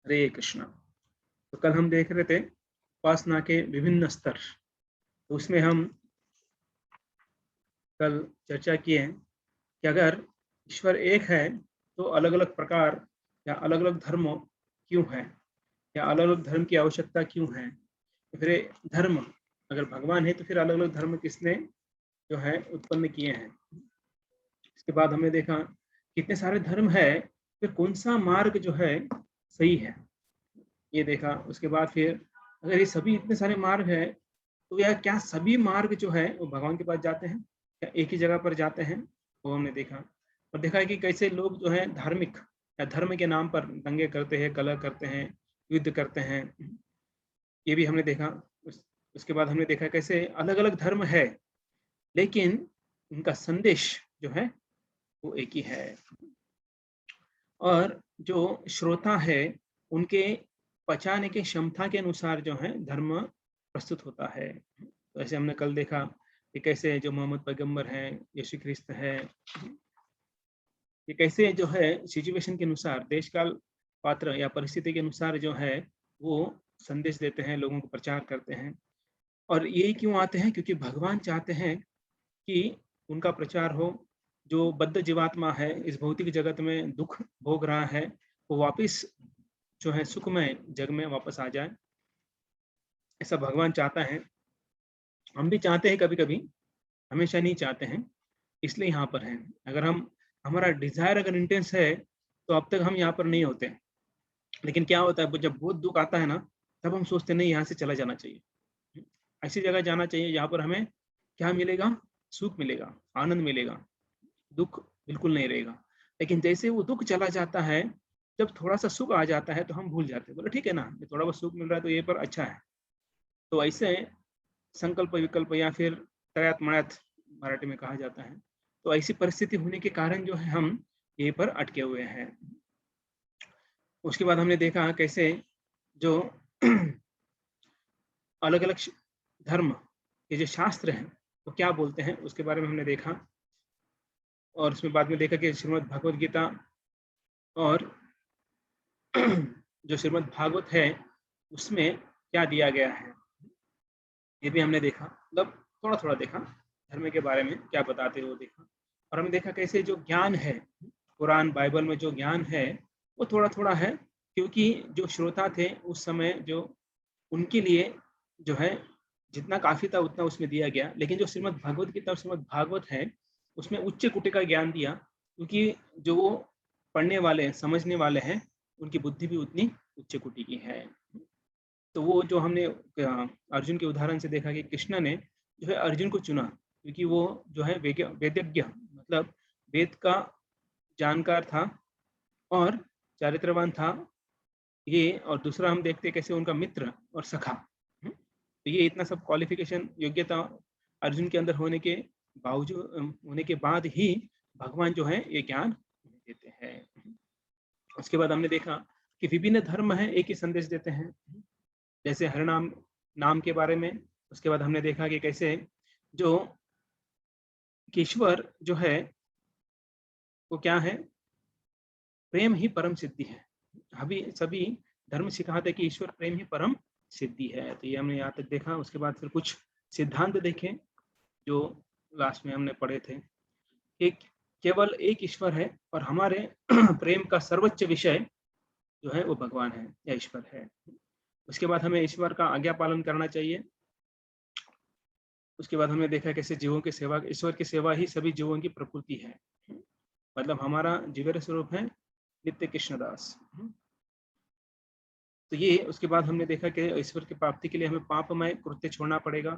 हरे कृष्णा। तो कल हम देख रहे थे उपासना के विभिन्न स्तर। तो उसमें हम कल चर्चा किए कि अगर ईश्वर एक है तो अलग अलग प्रकार या अलग अलग धर्म क्यों है, या अलग अलग धर्म की आवश्यकता क्यों है। तो फिर धर्म अगर भगवान है तो फिर अलग अलग धर्म किसने जो है उत्पन्न किए हैं। इसके बाद हमने देखा कितने सारे धर्म है, फिर कौन सा मार्ग जो है सही है, ये देखा। उसके बाद फिर अगर ये सभी इतने सारे मार्ग है तो यह क्या सभी मार्ग जो है वो भगवान के पास जाते हैं या एक ही जगह पर जाते हैं, वो हमने देखा। और देखा है कि कैसे लोग जो है धार्मिक या धर्म के नाम पर दंगे करते हैं, कलह करते हैं, युद्ध करते हैं, ये भी हमने देखा। उसके बाद हमने देखा कैसे अलग अलग धर्म है लेकिन उनका संदेश जो है वो एक ही है, और जो श्रोता है उनके पचाने की क्षमता के अनुसार जो है धर्म प्रस्तुत होता है। तो ऐसे हमने कल देखा कि कैसे जो मोहम्मद पैगंबर हैं, यीशु ख्रिस्त है, ये कैसे जो है सिचुएशन के अनुसार, देश काल पात्र या परिस्थिति के अनुसार जो है वो संदेश देते हैं, लोगों को प्रचार करते हैं। और यही क्यों आते हैं, क्योंकि भगवान चाहते हैं कि उनका प्रचार हो। जो बद्ध जीवात्मा है इस भौतिक जगत में दुख भोग रहा है, वो वापिस जो है सुखमय जग में वापस आ जाए, ऐसा भगवान चाहता है। हम भी चाहते हैं कभी कभी, हमेशा नहीं चाहते हैं, इसलिए यहाँ पर हैं। अगर हम हमारा डिजायर अगर इंटेंस है तो अब तक हम यहाँ पर नहीं होते। लेकिन क्या होता है जब बहुत दुख आता है ना, तब हम सोचते नहीं यहाँ से चला जाना चाहिए, ऐसी जगह जाना चाहिए जहाँ पर हमें क्या मिलेगा, सुख मिलेगा, आनंद मिलेगा, दुख बिल्कुल नहीं रहेगा। लेकिन जैसे वो दुख चला जाता है, जब थोड़ा सा सुख आ जाता है तो हम भूल जाते हैं, बोले ठीक है ना, ये थोड़ा बहुत सुख मिल रहा है तो ये पर अच्छा है। तो ऐसे संकल्प विकल्प या फिर त्रयात मयात मराठी में कहा जाता है, तो ऐसी परिस्थिति होने के कारण जो है हम यहीं पर अटके हुए हैं। उसके बाद हमने देखा कैसे जो अलग अलग धर्म के जो शास्त्र हैं वो क्या बोलते हैं, उसके बारे में हमने देखा। और उसमें बाद में देखा कि श्रीमद् भगवद गीता और जो श्रीमद् भागवत है उसमें क्या दिया गया है, ये भी हमने देखा। मतलब थोड़ा थोड़ा देखा धर्म के बारे में क्या बताते हैं वो देखा। और हमने देखा कैसे जो ज्ञान है कुरान बाइबल में, जो ज्ञान है वो थोड़ा थोड़ा है, क्योंकि जो श्रोता थे उस समय जो उनके लिए जो है जितना काफी था उतना उसमें दिया गया। लेकिन जो श्रीमद् भगवद गीता और श्रीमद् भागवत है उसमें उच्च कोटि का ज्ञान दिया, क्योंकि जो वो पढ़ने वाले हैं, समझने वाले हैं, उनकी बुद्धि भी उतनी उच्च कोटि की है। तो वो जो हमने अर्जुन के उदाहरण से देखा कि कृष्ण ने जो है अर्जुन को चुना, क्योंकि वो जो है वेदज्ञ, मतलब वेद का जानकार था और चारित्रवान था ये। और दूसरा हम देखते कैसे उनका मित्र और सखा। तो ये इतना सब क्वालिफिकेशन योग्यता अर्जुन के अंदर होने के बावजूद, होने के बाद ही भगवान जो है ये ज्ञान देते हैं। उसके बाद हमने देखा कि विभिन्न धर्म है एक ही संदेश देते हैं, जैसे हरिनाम नाम के बारे में। उसके बाद हमने देखा कि कैसे जो ईश्वर जो है वो क्या है, प्रेम ही परम सिद्धि है। अभी सभी धर्म सिखाते कि ईश्वर प्रेम ही परम सिद्धि है। तो ये हमने यहाँ तक देखा। उसके बाद फिर कुछ सिद्धांत देखे जो लास्ट में हमने पढ़े थे कि केवल एक ईश्वर है और हमारे प्रेम का सर्वोच्च विषय जो है वो भगवान है या ईश्वर है। उसके बाद हमें ईश्वर का आज्ञा पालन करना चाहिए। उसके बाद हमने देखा कैसे जीवों की सेवा, ईश्वर की सेवा ही सभी जीवों की प्रकृति है, मतलब हमारा जीवन स्वरूप है नित्य कृष्णदास। तो ये उसके बाद हमने देखा कि ईश्वर की प्राप्ति के लिए हमें पापमय कृत्य छोड़ना पड़ेगा,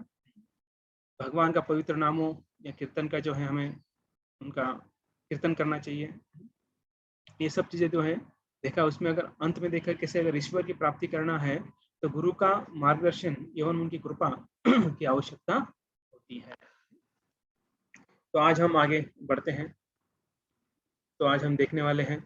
भगवान का पवित्र नामों या कीर्तन का जो है हमें उनका कीर्तन करना चाहिए। ये सब चीजें जो है देखा। उसमें अगर अंत में देखा कैसे अगर ईश्वर की प्राप्ति करना है तो गुरु का मार्गदर्शन एवं उनकी कृपा की आवश्यकता होती है। तो आज हम आगे बढ़ते हैं। तो आज हम देखने वाले हैं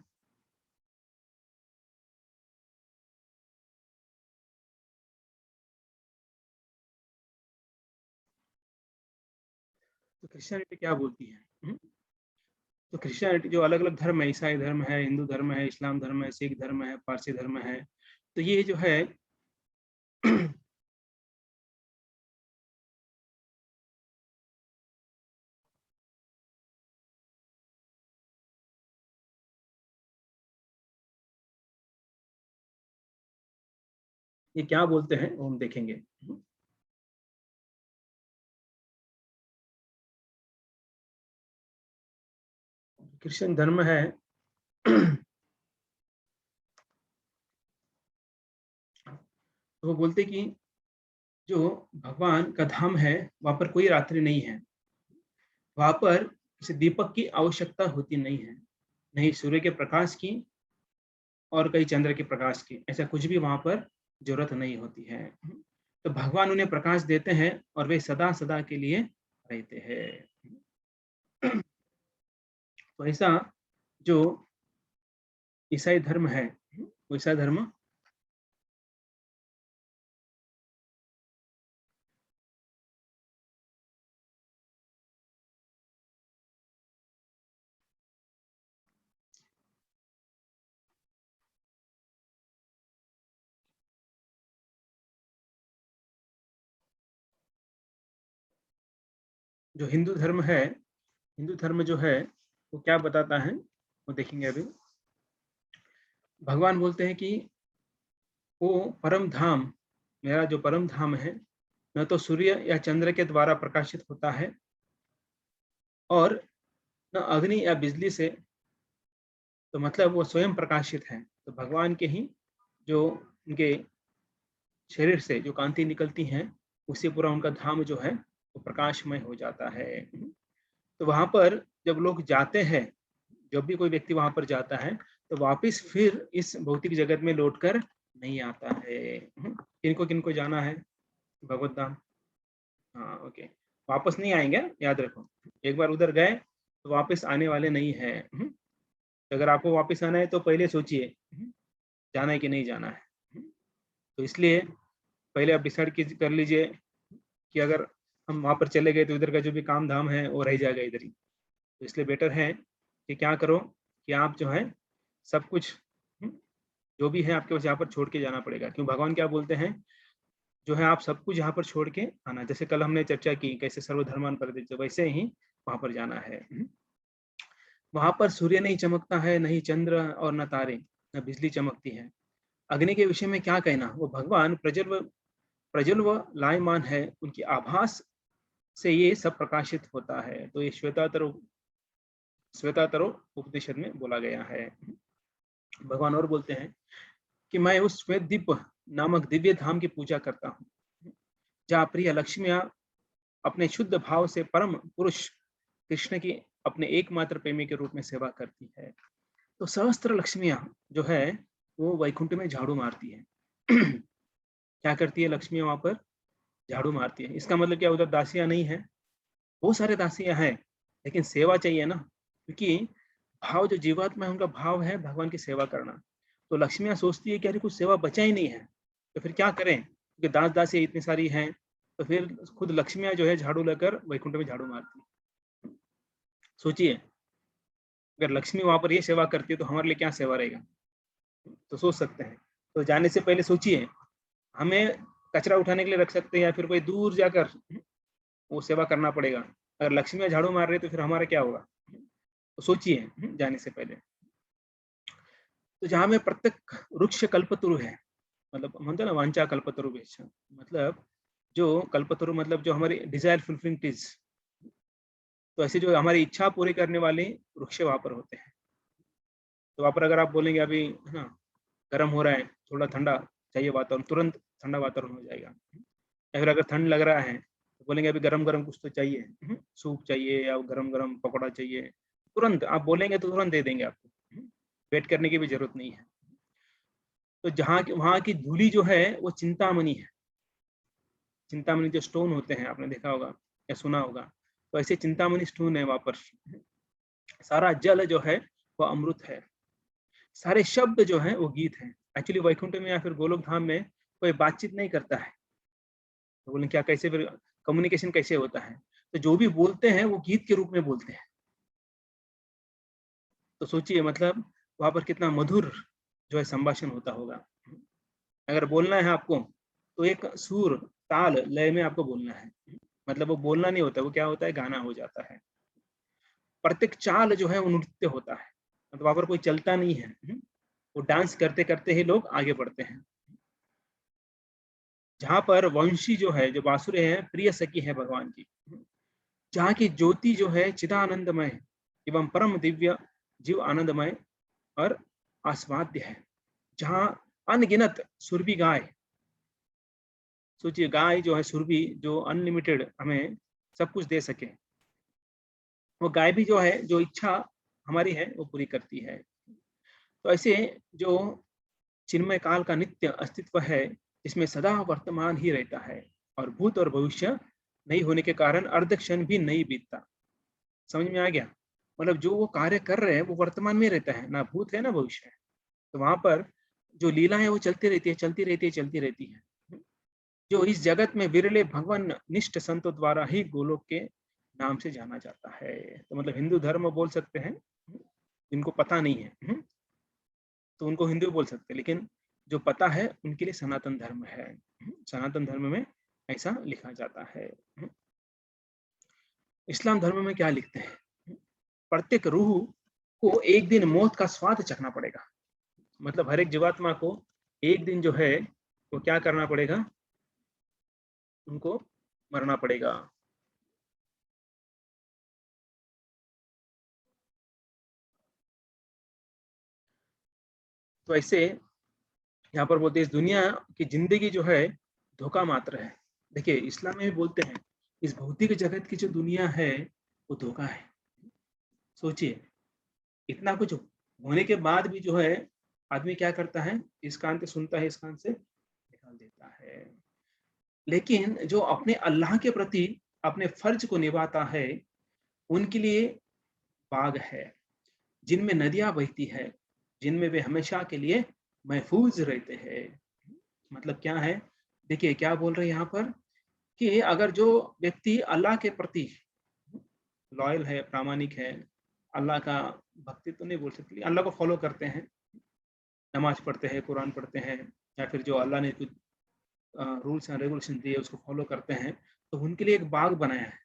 तो क्रिश्चियनिटी क्या बोलती है। तो क्रिश्चियनिटी जो अलग अलग धर्म है, ईसाई धर्म है, हिंदू धर्म है, इस्लाम धर्म है, सिख धर्म है, पारसी धर्म है, तो ये जो है ये क्या बोलते हैं वो हम देखेंगे। क्रिश्चियन धर्म है तो वो बोलते कि जो भगवान का धाम है वहां पर कोई रात्रि नहीं है, वहां पर किसी दीपक की आवश्यकता होती नहीं है, नहीं सूर्य के प्रकाश की और कई चंद्र के प्रकाश की, ऐसा कुछ भी वहां पर जरूरत नहीं होती है। तो भगवान उन्हें प्रकाश देते हैं और वे सदा सदा के लिए रहते हैं। तो ऐसा जो ईसाई धर्म है, वो ईसाई धर्म जो हिंदू धर्म है, हिंदू धर्म जो है वो क्या बताता है वो देखेंगे अभी। भगवान बोलते हैं कि वो परम धाम, मेरा जो परम धाम है न तो सूर्य या चंद्र के द्वारा प्रकाशित होता है और न अग्नि या बिजली से, तो मतलब वो स्वयं प्रकाशित है। तो भगवान के ही जो उनके शरीर से जो कांति निकलती हैं उससे पूरा उनका धाम जो है वो प्रकाशमय हो जाता है। तो वहां पर जब लोग जाते हैं, जब भी कोई व्यक्ति वहां पर जाता है तो वापस फिर इस भौतिक जगत में लौटकर नहीं आता है। किनको जाना है भगवत धाम? हाँ ओके, वापस नहीं आएंगे, याद रखो। एक बार उधर गए तो वापस आने वाले नहीं है। अगर आपको वापस आना है तो पहले सोचिए जाना है कि नहीं जाना है। तो इसलिए पहले आप डिसाइड कर लीजिए कि अगर हम वहां पर चले गए तो इधर का जो भी काम धाम है वो रह जाएगा इधर ही। तो इसलिए बेटर है कि क्या करो कि आप जो है सब कुछ जो भी है आपके पास यहाँ पर छोड़ के जाना पड़ेगा। क्यों भगवान क्या बोलते हैं, जो है आप सब कुछ यहाँ पर छोड़ के आना। जैसे कल हमने चर्चा की कैसे सर्वधर्मान परित्यज्य, वैसे ही वहां पर जाना है। वहां पर सूर्य नहीं चमकता है, नहीं चंद्र और न तारे, न बिजली चमकती है। अग्नि के विषय में क्या कहना, वो भगवान प्रज्वल व लायमान है, उनकी आभास से ये सब प्रकाशित होता है। तो ये श्वेतातरो उपनिषद में बोला गया है। भगवान और बोलते हैं कि मैं उस श्वेत दीप नामक दिव्य धाम की पूजा करता हूँ जहाँ प्रिय लक्ष्मियां अपने शुद्ध भाव से परम पुरुष कृष्ण की अपने एकमात्र प्रेमी के रूप में सेवा करती है। तो सहस्त्र लक्ष्मियां जो है वो वैकुंठ में झाड़ू मारती है। क्या करती है लक्ष्मियां वहां पर? झाड़ू मारती है। इसका मतलब क्या उधर दासियां नहीं है? बहुत सारे दासियां हैं, लेकिन सेवा चाहिए ना, क्योंकि भाव जो जीवात्मा है उनका भाव है भगवान की सेवा करना। तो लक्ष्मियां सोचती है कि अरे कुछ सेवा बचा ही नहीं है, तो फिर क्या करें, क्योंकि दास दासियां इतनी सारी हैं। तो फिर खुद लक्ष्मियां जो है झाड़ू लेकर वैकुंठ में झाड़ू मारती है। सोचिए अगर लक्ष्मी वहां पर ये सेवा करती है तो हमारे लिए क्या सेवा रहेगा। तो सोच सकते हैं। तो जाने से पहले सोचिए, हमें कचरा उठाने के लिए रख सकते हैं या फिर कोई दूर जाकर वो सेवा करना पड़ेगा। अगर लक्ष्मियां झाड़ू मार रही है तो फिर हमारा क्या होगा। तो सोचिए जाने से पहले। तो जहां में प्रत्येक वृक्ष कल्पतरु है, मतलब म्हणते ना वांछा कल्पतरु वृक्ष, मतलब जो कल्पतरु मतलब जो हमारी डिजायर फुलफिलिंग ट्रीज। तो ऐसे जो हमारी इच्छा पूरी करने वाले वृक्ष वहां पर होते हैं। तो वहां पर अगर आप बोलेंगे अभी है ना गर्म हो रहा है, थोड़ा ठंडा चाहिए वातावरण, तुरंत ठंडा वातावरण हो जाएगा। या फिर अगर ठंड लग रहा है तो बोलेंगे अभी गरम गरम कुछ तो चाहिए, सूप चाहिए या गरम गरम पकौड़ा चाहिए, तुरंत आप बोलेंगे तो तुरंत दे देंगे आपको। वेट करने की भी जरूरत नहीं है। तो जहाँ वहाँ की धूली जो है वो चिंतामणि है। चिंतामणि जो स्टोन होते हैं आपने देखा होगा या सुना होगा, तो ऐसे चिंतामणि स्टोन है वहां पर। सारा जल जो है वो अमृत है, सारे शब्द जो है वो गीत है। एक्चुअली वैकुंठ में या फिर गोलोक धाम में कोई बातचीत नहीं करता है। तो बोले क्या, कैसे फिर कम्युनिकेशन कैसे होता है? तो जो भी बोलते हैं वो गीत के रूप में बोलते हैं। तो सोचिए मतलब वहां पर कितना मधुर जो है संभाषण होता होगा। अगर बोलना है आपको तो एक सुर ताल लय में आपको बोलना है, मतलब वो बोलना नहीं होता, वो क्या होता है, गाना हो जाता है। प्रत्येक चाल जो है वो नृत्य होता है, मतलब वहां पर कोई चलता नहीं है, वो डांस करते करते ही लोग आगे बढ़ते हैं। जहाँ पर वंशी जो है, जो बांसुरी है, प्रिय सखी है भगवान की, जहाँ की ज्योति जो है चिदानंदमय एवं परम दिव्य जीव आनंदमय और आस्वाद्य है, जहाँ अनगिनत सुरभि गाय, सोचिए गाय जो है सुरभि, जो अनलिमिटेड हमें सब कुछ दे सके, वो गाय भी जो है, जो इच्छा हमारी है वो पूरी करती है। तो ऐसे जो चिन्मय काल का नित्य अस्तित्व है, इसमें सदा वर्तमान ही रहता है और भूत और भविष्य नहीं होने के कारण अर्ध क्षण भी नहीं बीतता। समझ में आ गया? मतलब जो वो कार्य कर रहे हैं वो वर्तमान में रहता है, ना भूत है ना भविष्य है। तो वहां पर जो लीला है वो चलती रहती है, चलती रहती है, चलती रहती है। जो इस जगत में विरले भगवान निष्ठ संतों द्वारा ही गोलोक के नाम से जाना जाता है। तो मतलब हिंदू धर्म बोल सकते हैं, जिनको पता नहीं है तो उनको हिंदू बोल सकते हैं, लेकिन जो पता है उनके लिए सनातन धर्म है। सनातन धर्म में ऐसा लिखा जाता है। इस्लाम धर्म में क्या लिखते हैं? प्रत्येक रूह को एक दिन मौत का स्वाद चखना पड़ेगा, मतलब हर एक जीवात्मा को एक दिन जो है वो क्या करना पड़ेगा, उनको मरना पड़ेगा। तो ऐसे यहाँ पर बोलते हैं इस दुनिया की जिंदगी जो है धोखा मात्र है। देखिए इस्लाम में भी बोलते हैं इस भौतिक जगत की जो दुनिया है वो धोखा है। सोचिए इतना कुछ होने के बाद भी जो है आदमी क्या करता है, इस कान से सुनता है, इस कान से निकाल देता है। लेकिन जो अपने अल्लाह के प्रति अपने फर्ज को निभाता है, उनके लिए बाग है जिनमें नदियां बहती है, जिनमें वे हमेशा के लिए महफूज रहते हैं। मतलब क्या है, देखिए क्या बोल रहे हैं यहाँ पर कि अगर जो व्यक्ति अल्लाह के प्रति लॉयल है, प्रामाणिक है, अल्लाह का भक्ति तो नहीं बोल सकती, अल्लाह को फॉलो करते हैं, नमाज पढ़ते हैं, कुरान पढ़ते हैं, या फिर जो अल्लाह ने कुछ रूल्स एंड रेगुलेशन दिए उसको फॉलो करते हैं, तो उनके लिए एक बाग बनाया है,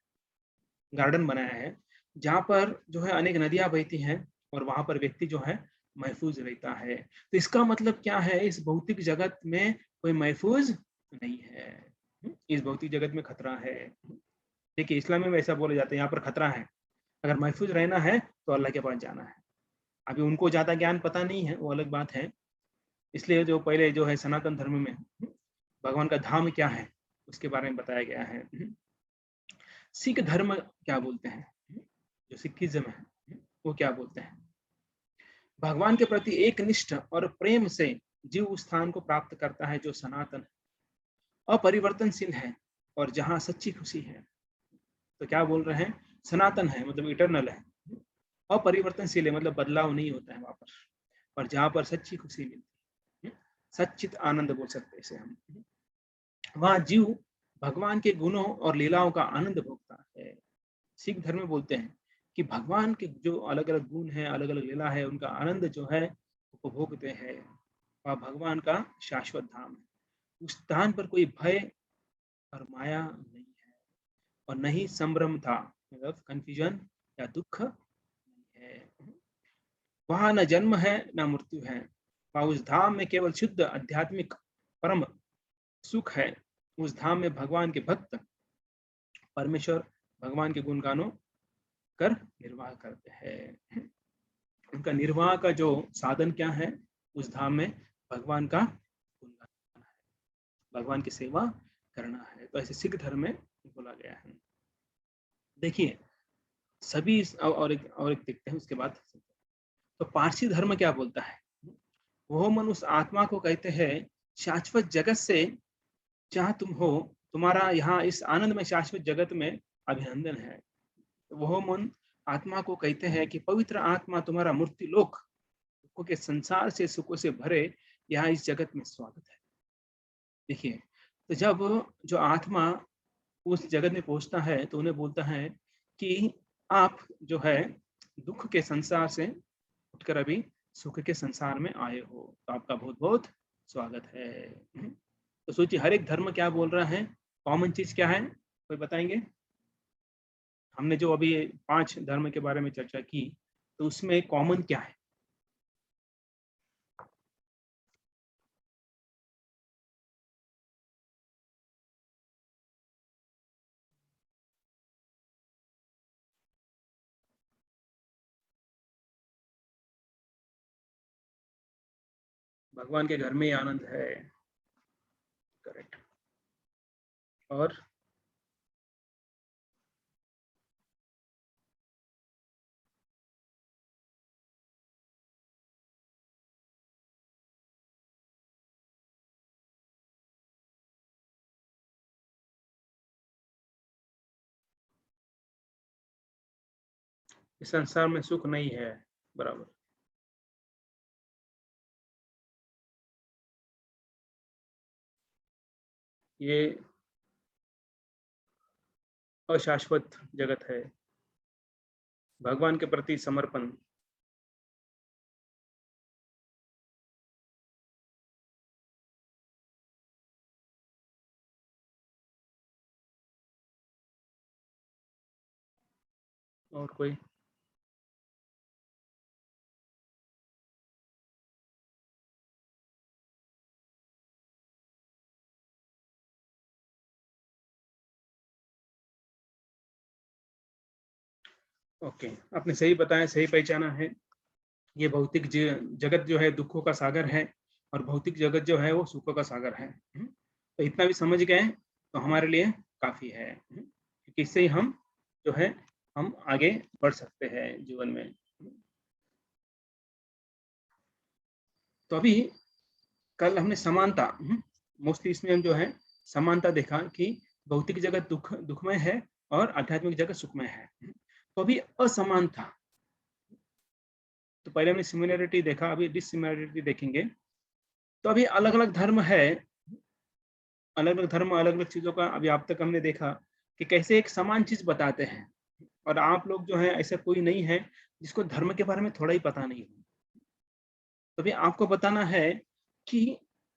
गार्डन बनाया है, जहाँ पर जो है अनेक नदियां बहती हैं और वहां पर व्यक्ति जो है महफूज रहता है। तो इसका मतलब क्या है, इस भौतिक जगत में कोई महफूज नहीं है, इस भौतिक जगत में खतरा है। देखिए इस्लाम में ऐसा बोला जाता है यहाँ पर खतरा है, अगर महफूज रहना है तो अल्लाह के पास जाना है। अभी उनको ज्यादा ज्ञान पता नहीं है, वो अलग बात है। इसलिए जो पहले जो है सनातन धर्म में भगवान का धाम क्या है उसके बारे में बताया गया है। सिख धर्म क्या बोलते हैं, जो सिखिज्म है वो क्या बोलते हैं, भगवान के प्रति एक निष्ठ और प्रेम से जीव उस स्थान को प्राप्त करता है जो सनातन अपरिवर्तनशील है और जहां सच्ची खुशी है। तो क्या बोल रहे हैं, सनातन है मतलब इटरनल है, अपरिवर्तनशील है मतलब बदलाव नहीं होता है वहां पर, और जहां पर सच्ची खुशी मिलती है, सच्चित आनंद बोल सकते हैं इसे हम, वहां जीव भगवान के गुणों और लीलाओं का आनंद भोगता है। सिख धर्म में बोलते हैं कि भगवान के जो अलग अलग गुण हैं, अलग अलग लीला है, उनका आनंद जो है उपभोगते हैं। वह भगवान का शाश्वत धाम है, उस स्थान पर कोई भय और माया नहीं है और नहीं संभ्रम था, मतलब कंफ्यूजन या दुख नहीं है। वहां न जन्म है न मृत्यु है, वहां उस धाम में केवल शुद्ध आध्यात्मिक परम सुख है। उस धाम में भगवान के भक्त परमेश्वर भगवान के गुणगानों कर निर्वाह करते हैं। उनका निर्वाह का जो साधन क्या है, उस धाम में भगवान का गुणगान है, भगवान की सेवा करना है। तो ऐसे सिख धर्म में बोला गया है। देखिए सभी और एक देखते हैं उसके बाद। तो पारसी धर्म क्या बोलता है, वो मन उस आत्मा को कहते हैं शाश्वत जगत से जहाँ तुम हो, तुम्हारा यहाँ इस आनंद में शाश्वत जगत में अभिनंदन है। वह मन आत्मा को कहते हैं कि पवित्र आत्मा तुम्हारा मूर्ति लोक दुखों के संसार से सुखों से भरे यहाँ इस जगत में स्वागत है। देखिए तो जब जो आत्मा उस जगत में पहुंचता है तो उन्हें बोलता है कि आप जो है दुख के संसार से उठकर अभी सुख के संसार में आए हो, तो आपका बहुत बहुत स्वागत है। तो सोचिए हर एक धर्म क्या बोल रहा है, कॉमन चीज क्या है, कोई बताएंगे? हमने जो अभी 5 धर्म के बारे में चर्चा की, तो उसमें कॉमन क्या है? भगवान के घर में ही आनंद है। करेक्ट। और इस संसार में सुख नहीं है। बराबर। ये अशाश्वत जगत है। भगवान के प्रति समर्पण। और कोई? ओके, आपने सही बताया, सही पहचाना है। ये भौतिक जगत जो है दुखों का सागर है, और भौतिक जगत जो है वो सुखों का सागर है। तो इतना भी समझ गए तो हमारे लिए काफी है। क्योंकि इससे ही हम जो है हम आगे बढ़ सकते हैं जीवन में। तो अभी कल हमने समानता, मोस्टली इसमें हम जो है समानता देखा कि भौतिक जगत दुखमय है और आध्यात्मिक जगत सुखमय है। तो अभी असमानता, तो पहले हमने सिमिलरिटी देखा, अभी डिसिमिलरिटी देखेंगे। तो अभी अलग अलग धर्म है, अलग अलग धर्म अलग अलग चीजों का अभी आप तक हमने देखा कि कैसे एक समान चीज बताते हैं। और आप लोग जो है ऐसा कोई नहीं है जिसको धर्म के बारे में थोड़ा ही पता नहीं हो। तो अभी आपको बताना है कि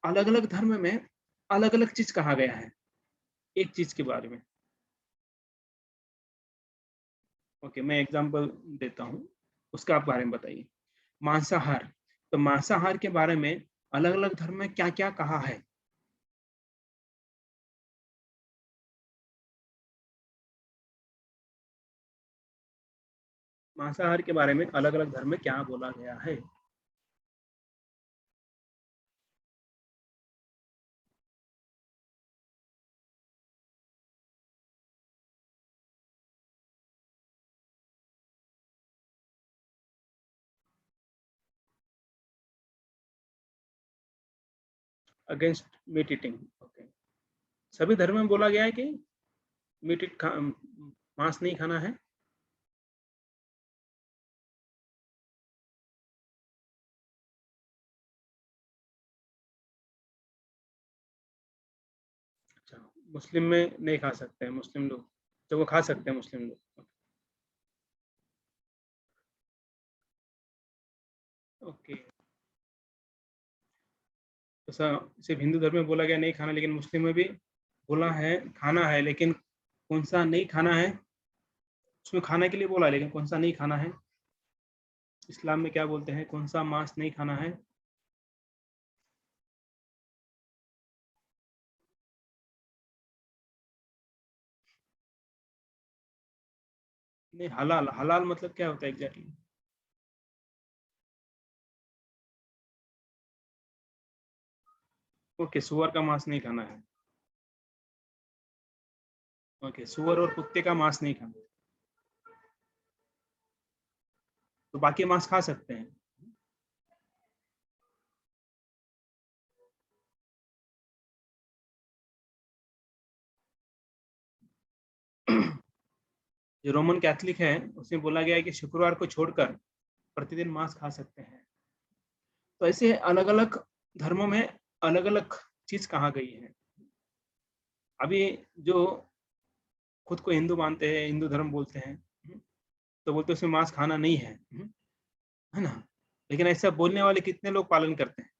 अलग अलग धर्म में अलग अलग चीज कहा गया है एक चीज के बारे में। ओके, मैं एग्जांपल देता हूँ, उसका आप बारे में बताइए। मांसाहार, तो मांसाहार के बारे में अलग अलग धर्म में क्या क्या कहा है? मांसाहार के बारे में अलग अलग धर्म में क्या बोला गया है? Against meat eating. ओके, सभी धर्म में बोला गया है कि मीट ईट मांस नहीं खाना है? अच्छा, मुस्लिम में नहीं खा सकते हैं मुस्लिम लोग, तो वो खा सकते हैं मुस्लिम लोग। ओके, तो सिर्फ हिंदू धर्म में बोला गया नहीं खाना, लेकिन मुस्लिम में भी बोला है खाना है, लेकिन कौन सा नहीं खाना है? उसमें खाने के लिए बोला है, लेकिन कौन सा नहीं खाना है? इस्लाम में क्या बोलते हैं, कौन सा मांस नहीं खाना है? नहीं, हलाल, हलाल मतलब क्या होता है एग्जैक्टली? ओके, सुअर का मांस नहीं खाना है। ओके, सुअर और कुत्ते का मांस नहीं खाना, तो बाकी मांस खा सकते हैं। जो रोमन कैथलिक है उसमें बोला गया है कि शुक्रवार को छोड़कर प्रतिदिन मांस खा सकते हैं। तो ऐसे अलग अलग धर्मों में अलग अलग चीज कहा गई है। अभी जो खुद को हिंदू मानते हैं, हिंदू धर्म बोलते हैं, तो बोलते हैं उसमें मांस खाना नहीं है, है ना? लेकिन ऐसा बोलने वाले कितने लोग पालन करते हैं?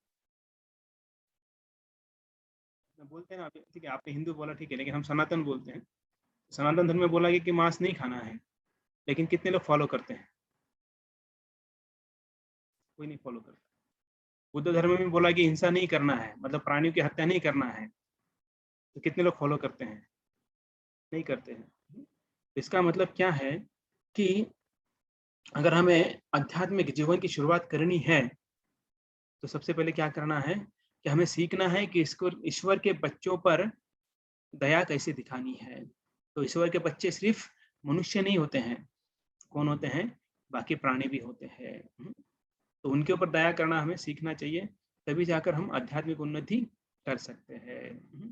बोलते हैं ना, ठीक है आपने हिंदू बोला ठीक है, लेकिन हम सनातन बोलते हैं। सनातन धर्म में बोला गया कि मांस नहीं खाना है, लेकिन कितने लोग फॉलो करते हैं? कोई नहीं फॉलो करता। बुद्ध धर्म में बोला कि हिंसा नहीं करना है, मतलब प्राणियों की हत्या नहीं करना है, तो कितने लोग फॉलो करते हैं? नहीं करते हैं। इसका मतलब क्या है कि अगर हमें आध्यात्मिक जीवन की शुरुआत करनी है, तो सबसे पहले क्या करना है कि हमें सीखना है कि इसको ईश्वर के बच्चों पर दया कैसे दिखानी है। तो ईश्वर के बच्चे सिर्फ मनुष्य नहीं होते हैं, कौन होते हैं? बाकी प्राणी भी होते हैं। तो उनके ऊपर दया करना हमें सीखना चाहिए, तभी जाकर हम आध्यात्मिक उन्नति कर सकते हैं।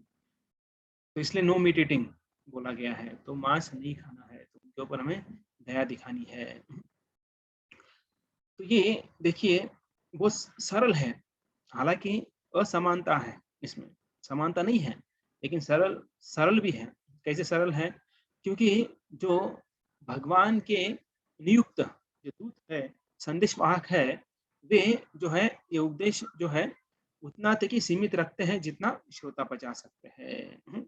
तो इसलिए नो मीट ईटिंग बोला गया है, तो मांस नहीं खाना है, तो उनके ऊपर हमें दया दिखानी है। तो ये देखिए बहुत सरल है, हालांकि असमानता है इसमें, समानता नहीं है, लेकिन सरल सरल भी है। कैसे सरल है? क्योंकि जो भगवान के नियुक्त जो दूत है, संदेश वाहक है, वे जो है ये उपदेश जो है उतना तक ही सीमित रखते हैं जितना श्रोता पचा सकते हैं।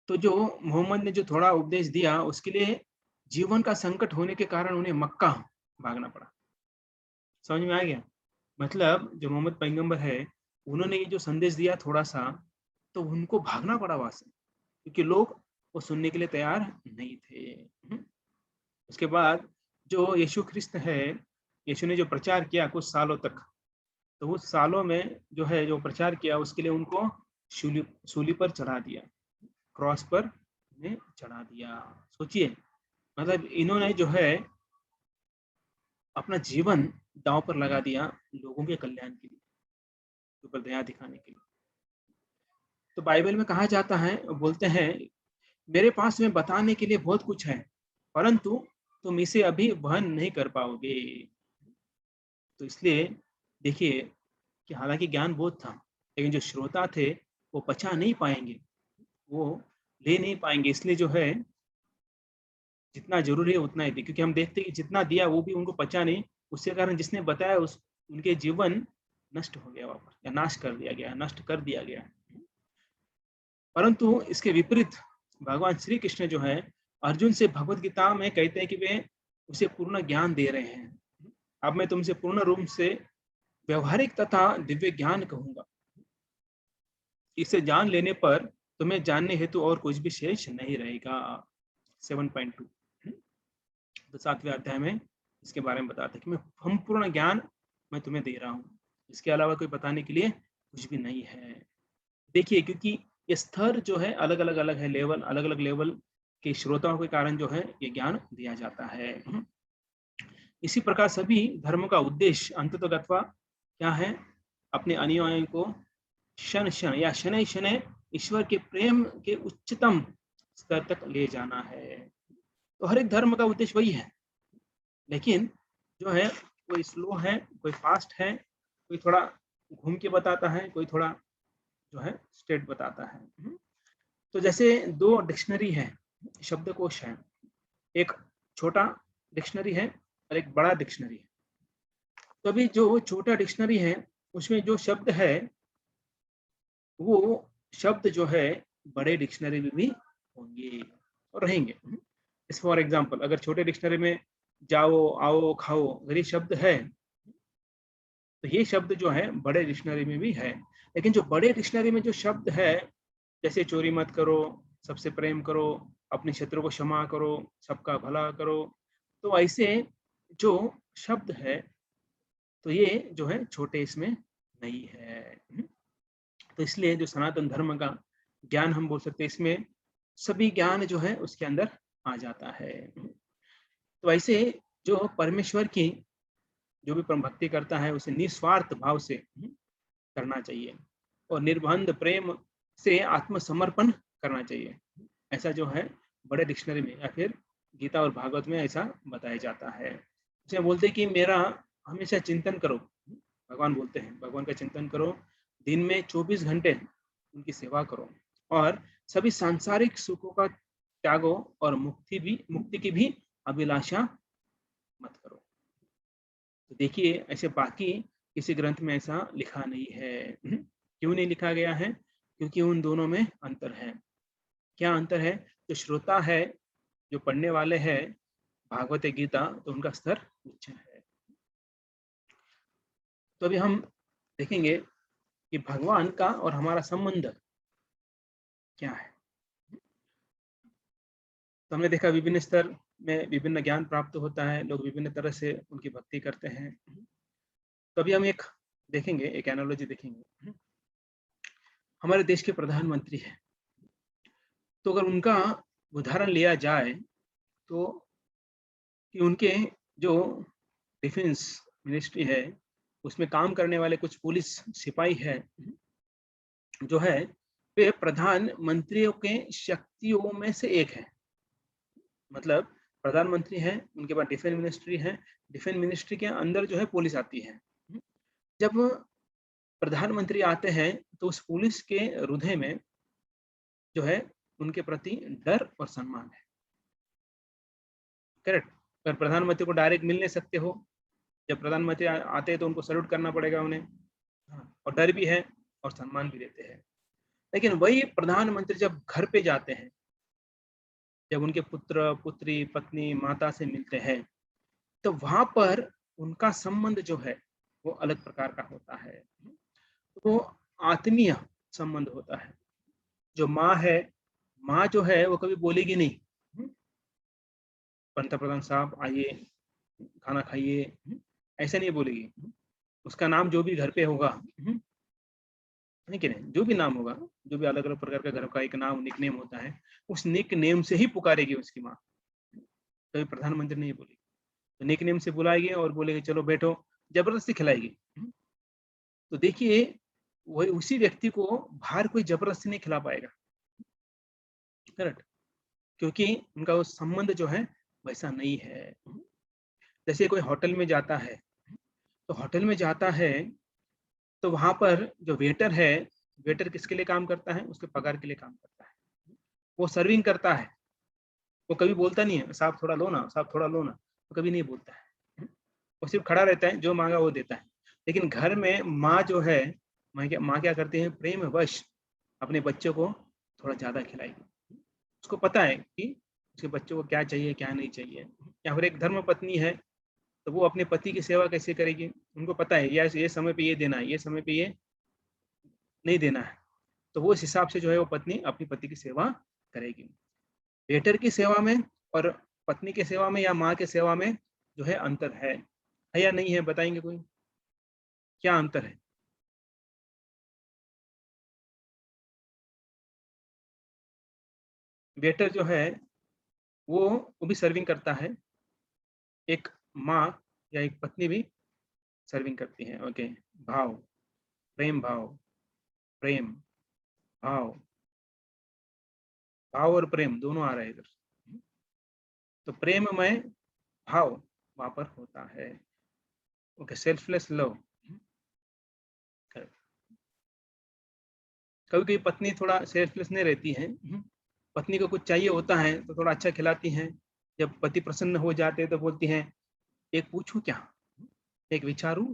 तो जो मोहम्मद ने जो थोड़ा उपदेश दिया, उसके लिए जीवन का संकट होने के कारण उन्हें मक्का भागना पड़ा। समझ में आ गया? मतलब जो मोहम्मद पैगंबर है, उन्होंने ये जो संदेश दिया थोड़ा सा, तो उनको भागना पड़ा वहां से, क्योंकि लोग वो सुनने के लिए तैयार नहीं थे। उसके बाद जो यीशु ख्रिस्त है, यीशु ने जो प्रचार किया कुछ सालों तक, तो उस सालों में जो है जो प्रचार किया, उसके लिए उनको सूली सूली पर चढ़ा दिया, क्रॉस पर उन्हें चढ़ा दिया। सोचिए, मतलब इन्होंने जो है अपना जीवन दांव पर लगा दिया लोगों के कल्याण के लिए, ऊपर दया दिखाने के लिए। तो बाइबल में कहा जाता है, बोलते हैं, मेरे पास में बताने के लिए बहुत कुछ है, परंतु तुम इसे अभी वहन नहीं कर पाओगे। तो इसलिए देखिए कि हालांकि ज्ञान बहुत था, लेकिन जो श्रोता थे वो पचा नहीं पाएंगे, वो ले नहीं पाएंगे। इसलिए जो है जितना जरूरी है उतना ही दे, क्योंकि हम देखते हैं कि जितना दिया वो भी उनको पचा नहीं, उसके कारण जिसने बताया उस उनके जीवन नष्ट हो गया वापस, या नाश कर दिया गया, नष्ट कर दिया गया। परंतु इसके विपरीत भगवान श्री कृष्ण जो है अर्जुन से भगवत गीता में कहते हैं कि वे उसे पूर्ण ज्ञान दे रहे हैं। अब मैं तुमसे पूर्ण रूप से व्यवहारिक तथा दिव्य ज्ञान कहूंगा, इसे जान लेने पर तुम्हें जानने हेतु और कुछ भी शेष नहीं रहेगा। 7.2 तो 7वें अध्याय में इसके बारे में बताते हैं कि मैं संपूर्ण ज्ञान मैं तुम्हें दे रहा हूँ, इसके अलावा कोई बताने के लिए कुछ भी नहीं है। देखिए, क्योंकि ये स्तर जो है अलग अलग अलग है, लेवल अलग अलग लेवल के श्रोताओं के कारण जो है ये ज्ञान दिया जाता है। इसी प्रकार सभी धर्म का उद्देश्य अंततः क्या है? अपने अनुयायियों को क्षण क्षण या शनै शनै ईश्वर के प्रेम के उच्चतम स्तर तक ले जाना है। तो हर एक धर्म का उद्देश्य वही है, लेकिन जो है कोई स्लो है, कोई फास्ट है, कोई थोड़ा घूम के बताता है, कोई थोड़ा जो है स्ट्रेट बताता है। तो जैसे दो डिक्शनरी है, शब्दकोश है, एक छोटा डिक्शनरी है और एक बड़ा डिक्शनरी है। तो अभी जो छोटा डिक्शनरी है उसमें जो शब्द है वो शब्द जो है बड़े डिक्शनरी में भी होंगे और रहेंगे। इस फॉर एग्जांपल अगर छोटे डिक्शनरी में जाओ, आओ, खाओ, अगर ये शब्द है, तो ये शब्द जो है बड़े डिक्शनरी में भी है। लेकिन जो बड़े डिक्शनरी में जो शब्द है, जैसे चोरी मत करो, सबसे प्रेम करो, अपने शत्रु को क्षमा करो, सबका भला करो, तो ऐसे जो शब्द है, तो ये जो है छोटे इसमें नहीं है। तो इसलिए जो सनातन धर्म का ज्ञान हम बोल सकते हैं, इसमें सभी ज्ञान जो है उसके अंदर आ जाता है। तो ऐसे जो परमेश्वर की जो भी परम भक्ति करता है उसे निस्वार्थ भाव से करना चाहिए और निर्बंध प्रेम से आत्मसमर्पण करना चाहिए। ऐसा जो है बड़े डिक्शनरी में या फिर गीता और भागवत में ऐसा बताया जाता है। उसे बोलते कि मेरा हमेशा चिंतन करो, भगवान बोलते हैं भगवान का चिंतन करो, दिन में 24 घंटे उनकी सेवा करो और सभी सांसारिक सुखों का त्यागो और मुक्ति की भी अभिलाषा मत करो। तो देखिए ऐसे बाकी किसी ग्रंथ में ऐसा लिखा नहीं है। क्यों नहीं लिखा गया है? क्योंकि उन दोनों में अंतर है। क्या अंतर है? जो श्रोता है, जो पढ़ने वाले हैं भागवत गीता, तो उनका स्तर उच्च है। तो अभी हम देखेंगे कि भगवान का और हमारा संबंध क्या है। तो हमने देखा विभिन्न स्तर में विभिन्न ज्ञान प्राप्त होता है, लोग विभिन्न तरह से उनकी भक्ति करते हैं। तो अभी हम एक देखेंगे, एक एनालॉजी देखेंगे। हमारे देश के प्रधानमंत्री हैं, तो अगर उनका उदाहरण लिया जाए तो कि उनके जो डिफेंस मिनिस्ट्री है, उसमें काम करने वाले कुछ पुलिस सिपाही है जो है, वे प्रधानमंत्रियों के शक्तियों में से एक है। मतलब प्रधानमंत्री हैं, उनके बाद डिफेंस मिनिस्ट्री है, डिफेंस मिनिस्ट्री के अंदर जो है पुलिस आती है। जब प्रधानमंत्री आते हैं तो उस पुलिस के हृदय में जो है उनके प्रति डर और सम्मान है। करेक्ट। अगर प्रधानमंत्री को डायरेक्ट मिल नहीं सकते हो, जब प्रधानमंत्री आते हैं तो उनको सैल्यूट करना पड़ेगा उन्हें। हाँ, और डर भी है और सम्मान भी देते हैं। लेकिन वही प्रधानमंत्री जब घर पे जाते हैं, जब उनके पुत्र पुत्री पत्नी माता से मिलते हैं, तो वहां पर उनका संबंध जो है वो अलग प्रकार का होता है। वो आत्मीय संबंध होता है। जो माँ है, माँ जो है वो कभी बोलेगी नहीं पंतप्रधान साहब आइए खाना खाइए, ऐसा नहीं बोलेगी। उसका नाम जो भी घर पे होगा, है कि नहीं, जो भी नाम होगा, जो भी अलग अलग प्रकार का घर का एक नाम निक नेम होता है, उस निक नेम से ही पुकारेगी उसकी माँ। कभी प्रधानमंत्री नहीं बोलेगी, तो निक नेम से बुलाएगी और बोलेगी चलो बैठो, जबरदस्ती खिलाएगी। तो देखिए वही उसी व्यक्ति को बाहर कोई जबरदस्ती नहीं खिला पाएगा। करेक्ट। क्योंकि उनका वो संबंध जो है वैसा नहीं है। जैसे कोई होटल में जाता है, तो होटल में जाता है तो वहां पर जो वेटर है, वेटर किसके लिए काम करता है? उसके पगार के लिए काम करता है। वो सर्विंग करता है, वो कभी बोलता नहीं है साहब थोड़ा लो ना, साहब थोड़ा लो ना, वो कभी नहीं बोलता है। वो सिर्फ खड़ा रहता है, जो मांगा वो देता है। लेकिन घर में माँ जो है, माँ क्या करती है, प्रेम वश अपने बच्चों को थोड़ा ज्यादा खिलाएगी। उसको पता है कि उसके बच्चों को क्या चाहिए क्या नहीं चाहिए। या फिर एक धर्म पत्नी है, तो वो अपने पति की सेवा कैसे करेगी? उनको पता है ये समय पे ये देना है, ये समय पे ये नहीं देना है, तो वो इस हिसाब से जो है वो पत्नी अपनी पति की सेवा करेगी। बेटर की सेवा में और पत्नी की सेवा में या माँ की सेवा में जो है अंतर है या नहीं है? बताएंगे कोई, क्या अंतर है? वेटर जो है वो भी सर्विंग करता है, एक माँ या एक पत्नी भी सर्विंग करती है। ओके। भाव, प्रेम भाव, प्रेम भाव, भाव और प्रेम दोनों आ रहे हैं इधर। तो प्रेम में भाव वहां पर होता है। ओके। Selfless love. कभी कभी पत्नी थोड़ा सेल्फलेस नहीं रहती है। पत्नी को कुछ चाहिए होता है तो थोड़ा अच्छा खिलाती हैं। जब पति प्रसन्न हो जाते हैं तो बोलती हैं एक पूछूं क्या, एक विचारूं?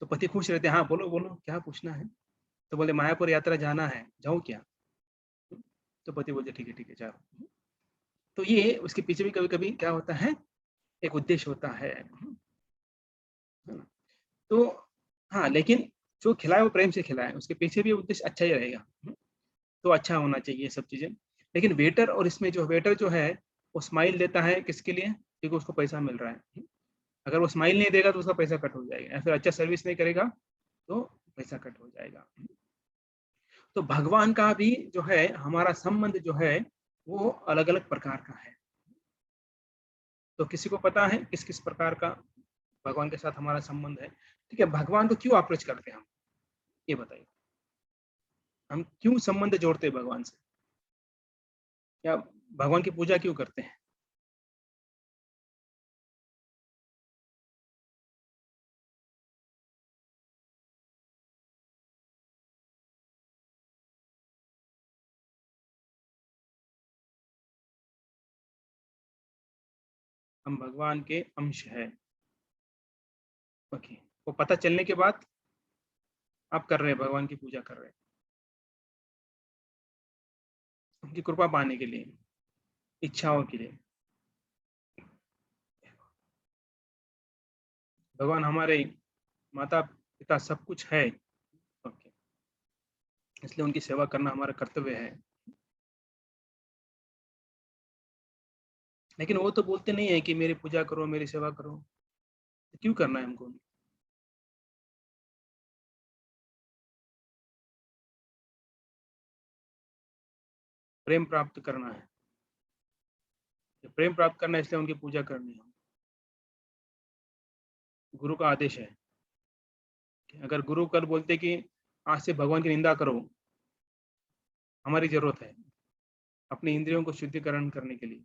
तो पति खुश रहते हैं, हाँ बोलो बोलो क्या पूछना है? तो बोले मायापुर यात्रा जाना है, जाऊं क्या? तो पति बोलते ठीक है जाओ। तो ये उसके पीछे भी कभी कभी क्या होता है, एक उद्देश्य होता है ना? तो हाँ, लेकिन जो खिलाए वो प्रेम से खिलाए, उसके पीछे भी उद्देश्य अच्छा ही रहेगा। तो अच्छा होना चाहिए सब चीजें। लेकिन वेटर और इसमें जो वेटर जो है वो स्माइल देता है किसके लिए? क्योंकि उसको पैसा मिल रहा है। अगर वो स्माइल नहीं देगा तो उसका पैसा कट हो जाएगा, या फिर अच्छा सर्विस नहीं करेगा तो पैसा कट हो जाएगा। तो भगवान का भी जो है हमारा संबंध जो है वो अलग अलग प्रकार का है। तो किसी को पता है किस किस प्रकार का भगवान के साथ हमारा संबंध है? ठीक है, भगवान को क्यों अप्रोच करते हैं हम, ये बताइए। हम क्यों संबंध जोड़ते हैं भगवान से, या भगवान की पूजा क्यों करते हैं? हम भगवान के अंश है। ओके। वो पता चलने के बाद आप कर रहे हैं, भगवान की पूजा कर रहे हैं। उनकी कृपा पाने के लिए, इच्छाओं के लिए। भगवान हमारे माता पिता सब कुछ है, ओके, इसलिए उनकी सेवा करना हमारा कर्तव्य है। लेकिन वो तो बोलते नहीं है कि मेरी पूजा करो, मेरी सेवा करो, तो क्यों करना है हमको? प्रेम प्राप्त करना है, प्रेम प्राप्त करना है, इसलिए उनकी पूजा करनी है। गुरु का आदेश है कि अगर गुरु कल बोलते कि आज से भगवान की निंदा करो, हमारी जरूरत है अपने इंद्रियों को शुद्धिकरण करने के लिए।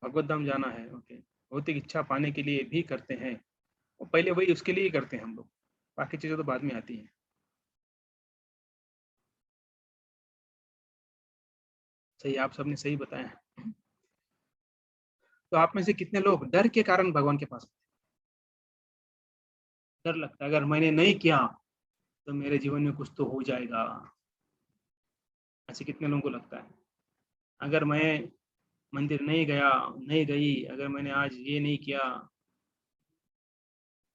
भगवत धाम जाना है, ओके, भौतिक इच्छा पाने के लिए भी करते हैं, और पहले वही उसके लिए ही करते हैं हम लोग, बाकी चीजें तो बाद में आती हैं। सही, आप सबने सही बताया। तो आप में से कितने लोग डर के कारण भगवान के पास आते हैं? डर लगता है अगर मैंने नहीं किया तो मेरे जीवन में कुछ तो हो जाएगा, ऐसे कितने लोगों को लगता है? अगर मैं मंदिर नहीं गया, नहीं गई, अगर मैंने आज ये नहीं किया,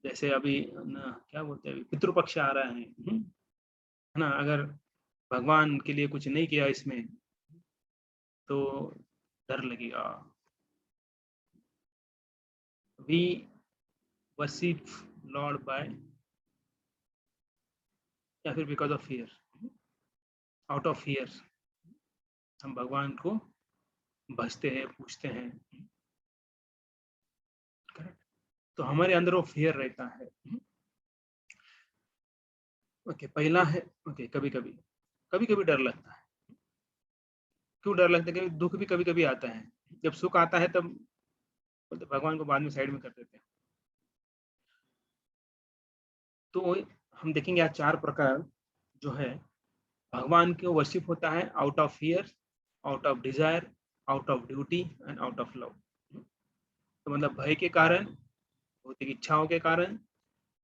जैसे अभी ना क्या बोलते हैं, पितृपक्ष आ रहा है ना, अगर भगवान के लिए कुछ नहीं किया इसमें तो डर लगेगा। वी वर्शिप लॉर्ड बाय, या फिर because of fear, out of fear हम भगवान को भजते हैं, पूछते हैं, करेक्ट? तो हमारे अंदर वो फियर रहता है। ओके, पहला है, ओके, कभी कभी, कभी कभी डर लगता है। क्यों डर लगता है? क्योंकि दुख भी कभी कभी आता है। जब सुख आता है तब बोलते भगवान को बाद में साइड में कर देते हैं। तो हम देखेंगे आज 4 प्रकार जो है भगवान को वर्शिप होता है, out of fear, out of desire, out of duty and out of love. तो मतलब भय के कारण, भौतिक इच्छाओं के कारण,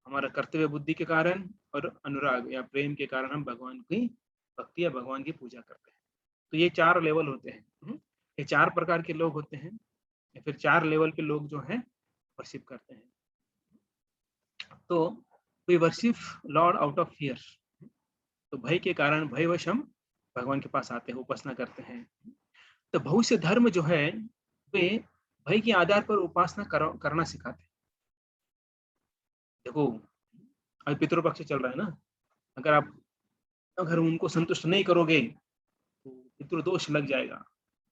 हमारा कर्तव्य बुद्धि के कारण, और अनुराग या प्रेम के कारण हम भगवान की भक्ति या भगवान की पूजा करते हैं। तो ये 4 लेवल होते हैं। ये 4 प्रकार के लोग होते हैं, या फिर 4 लेवल के लोग जो हैं वर्शिप करते हैं। तो we worship lord out of fear, तो भय के कारण, भयवश हम भगवान के पास आते हैं, उपासना करते हैं। तो बहुत से धर्म जो है वे भय के आधार पर उपासना करना सिखाते हैं। देखो, अभी पितृपक्ष चल रहा है ना, अगर आप अगर उनको संतुष्ट नहीं करोगे तो पितृदोष लग जाएगा,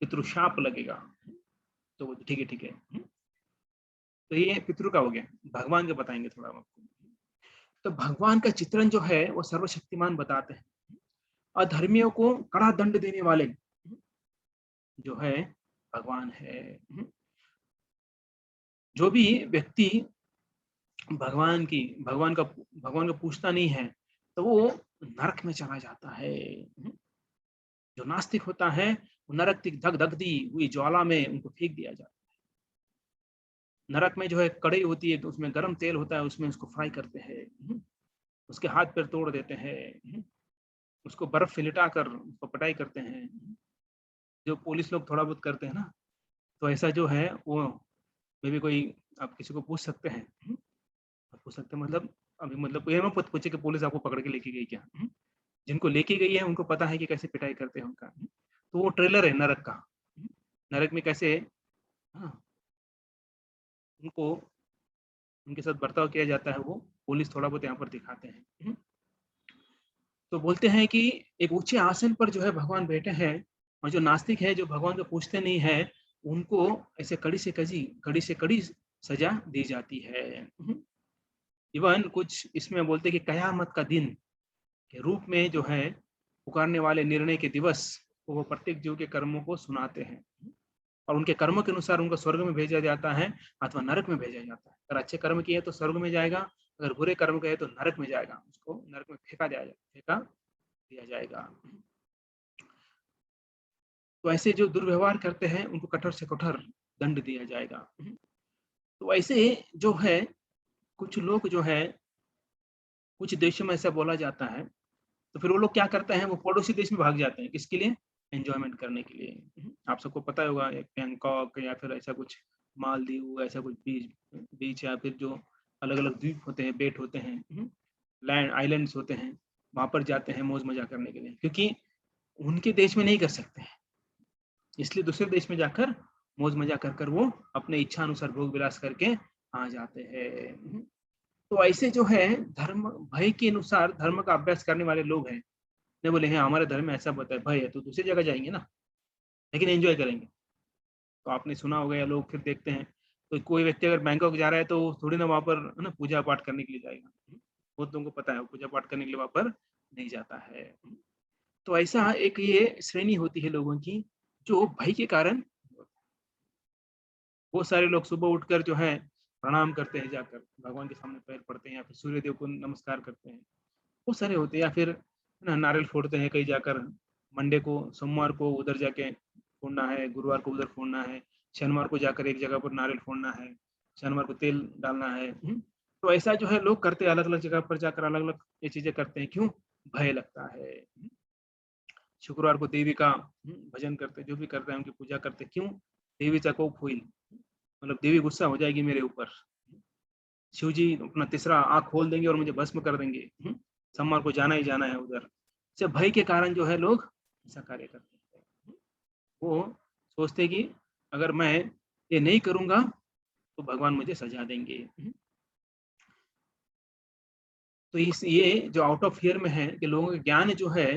पितृशाप लगेगा। तो वो ठीक है, ठीक है। तो ये पितृ का हो गया। भगवान का बताएंगे थोड़ा आपको। तो भगवान का चित्रण जो है वो सर्वशक्तिमान बताते हैं, अधर्मियों को कड़ा दंड देने वाले जो है भगवान है। जो भी व्यक्ति भगवान का पूछता नहीं है तो वो नरक में चला जाता है। जो नास्तिक होता है वो नरक की दगदगती हुई ज्वाला में उनको फेंक दिया जाता है। नरक में जो है कढ़ाई होती है, तो उसमें गर्म तेल होता है, उसमें उसको फ्राई करते हैं, उसके हाथ पैर तोड़ देते हैं, उसको बर्फ से लिटा कर उसको पटाई करते हैं, जो पुलिस लोग थोड़ा बहुत करते हैं ना। तो ऐसा जो है वो मे भी कोई, आप किसी को पूछ सकते हैं, आप पूछ सकते हैं मतलब, अभी मतलब ये मत पूछे कि पुलिस आपको पकड़ के लेके गई क्या। जिनको लेके गई है उनको पता है कि कैसे पिटाई करते हैं उनका। तो वो ट्रेलर है नरक का, नरक में कैसे, हाँ, उनको उनके साथ बर्ताव किया जाता है, वो पुलिस थोड़ा बहुत यहाँ पर दिखाते हैं। तो बोलते हैं कि एक ऊंचे आसन पर जो है भगवान बैठे हैं, और जो नास्तिक है, जो भगवान को पूछते नहीं है, उनको ऐसे कड़ी से कड़ी सजा दी जाती है। इवन कुछ इसमें बोलते हैं कि कयामत का दिन के रूप में जो है पुकारने वाले निर्णय के दिवस को वो प्रत्येक जीव के कर्मों को सुनाते हैं, और उनके कर्मों के अनुसार उनको स्वर्ग में भेजा जाता है अथवा नरक में भेजा जाता है। अगर अच्छे कर्म किए तो स्वर्ग में जाएगा, अगर बुरे कर्म किए तो नरक में जाएगा, उसको नरक में फेंका दिया जाएगा। तो ऐसे जो दुर्व्यवहार करते हैं उनको कठोर से कठोर दंड दिया जाएगा। तो ऐसे जो है कुछ लोग जो है कुछ देशों में ऐसा बोला जाता है, तो फिर वो लोग क्या करते हैं, वो पड़ोसी देश में भाग जाते हैं, किसके लिए? एन्जॉयमेंट करने के लिए। आप सबको पता ही होगा, बैंकॉक या फिर ऐसा कुछ मालदीव, ऐसा कुछ बीच बीच या फिर जो अलग-अलग द्वीप होते हैं, बेट होते हैं, लैंड आइलैंड्स होते हैं, वहाँ पर जाते हैं मौज-मज़ा करने के लिए, क्योंकि उनके देश में नहीं कर सकते हैं। इसलिए दूसरे देश में जाकर मौज-मज़ा कर कर वो अपने इच्छा अनुसार भोग-विलास करके आ जाते हैं। तो ऐसे जो है धर्म भय के अनुसार धर्म का अभ्यास करने वाले लोग हैं। नहीं बोले हैं हमारे धर्म में ऐसा बताया भय है तो दूसरी जगह जाएँगे ना, लेकिन एन्जॉय करेंगे। तो आपने सुना होगा या लोग फिर देखते हैं, तो कोई व्यक्ति अगर बैंकॉक जा रहा है तो थोड़ी ना वहाँ पर है ना पूजा-पाठ करने के लिए जाएगा। बहुत लोगों को पता है पूजा-पाठ करने के लिए वहाँ पर नहीं जाता है। तो ऐसा एक ये श्रेणी होती है लोगों की जो भय के कारण बहुत सारे लोग सुबह उठकर जो है प्रणाम करते हैं जाकर, भगवान के सामने पैर पड़ते हैं या फिर सूर्य देव को नमस्कार करते हैं। बहुत सारे होते हैं या फिर ना नारियल फोड़ते हैं कहीं जाकर, मंडे को सोमवार को उधर जाके फोड़ना है, गुरुवार को उधर फोड़ना है, शनिवार को जाकर एक जगह पर नारियल फोड़ना है, शनिवार को तेल डालना है। तो ऐसा जो है लोग करते हैं अलग-अलग जगह पर जाकर अलग-अलग ये चीज़ें करते हैं, क्यों? भय लगता है। शुक्रवार को देवी का भजन करते हैं, जो भी करते हैं उनकी पूजा करते हैं, क्यों? देवीचा कोप होईल, मतलब देवी गुस्सा हो जाएगी मेरे ऊपर। शिव जी अपना तीसरा आँख खोल देंगे और मुझे भस्म कर देंगे। सोमवार को जाना ही जाना है उधर। सिर्फ भय के कारण जो है लोग ऐसा कार्य करते हैं। वो सोचते हैं कि अगर मैं ये नहीं करूँगा तो भगवान मुझे सज़ा देंगे। तो इस ये जो आउट ऑफ फ़ियर में है कि लोगों का ज्ञान जो है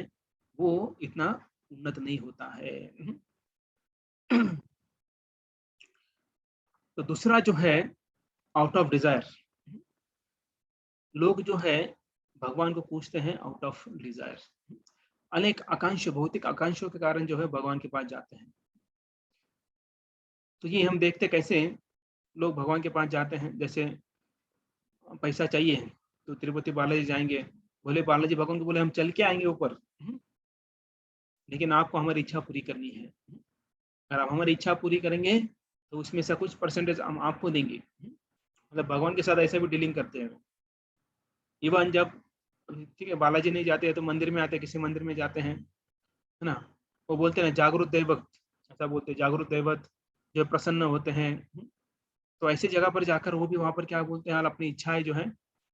वो इतना उन्नत नहीं होता है। तो दूसरा जो है आउट ऑफ डिज़ायर, लोग जो है भगवान को पूछते हैं आउट ऑफ डिज़ायर। अनेक आकांक्षा भौतिक आकांक्षाओं के कारण जो है भगवान के पास जाते हैं। तो ये हम देखते कैसे लोग भगवान के पास जाते हैं, जैसे पैसा चाहिए तो तिरुपति बालाजी जाएँगे, बोले बालाजी भगवान को बोले हम चल के आएँगे ऊपर, लेकिन आपको हमारी इच्छा पूरी करनी है। अगर आप हमारी इच्छा पूरी करेंगे तो उसमें से कुछ परसेंटेज हम आपको देंगे। मतलब भगवान के साथ ऐसे भी डीलिंग करते हैं। इवन जब ठीक है बालाजी नहीं जाते हैं तो मंदिर में आते हैं, किसी मंदिर में जाते हैं, है ना? वो बोलते हैं जागरूक दैवत, ऐसा बोलते हैं जागरूक दैवत जो प्रसन्न होते हैं। तो ऐसी जगह पर जाकर वो भी वहाँ पर क्या बोलते हैं, अपनी इच्छाएँ जो हैं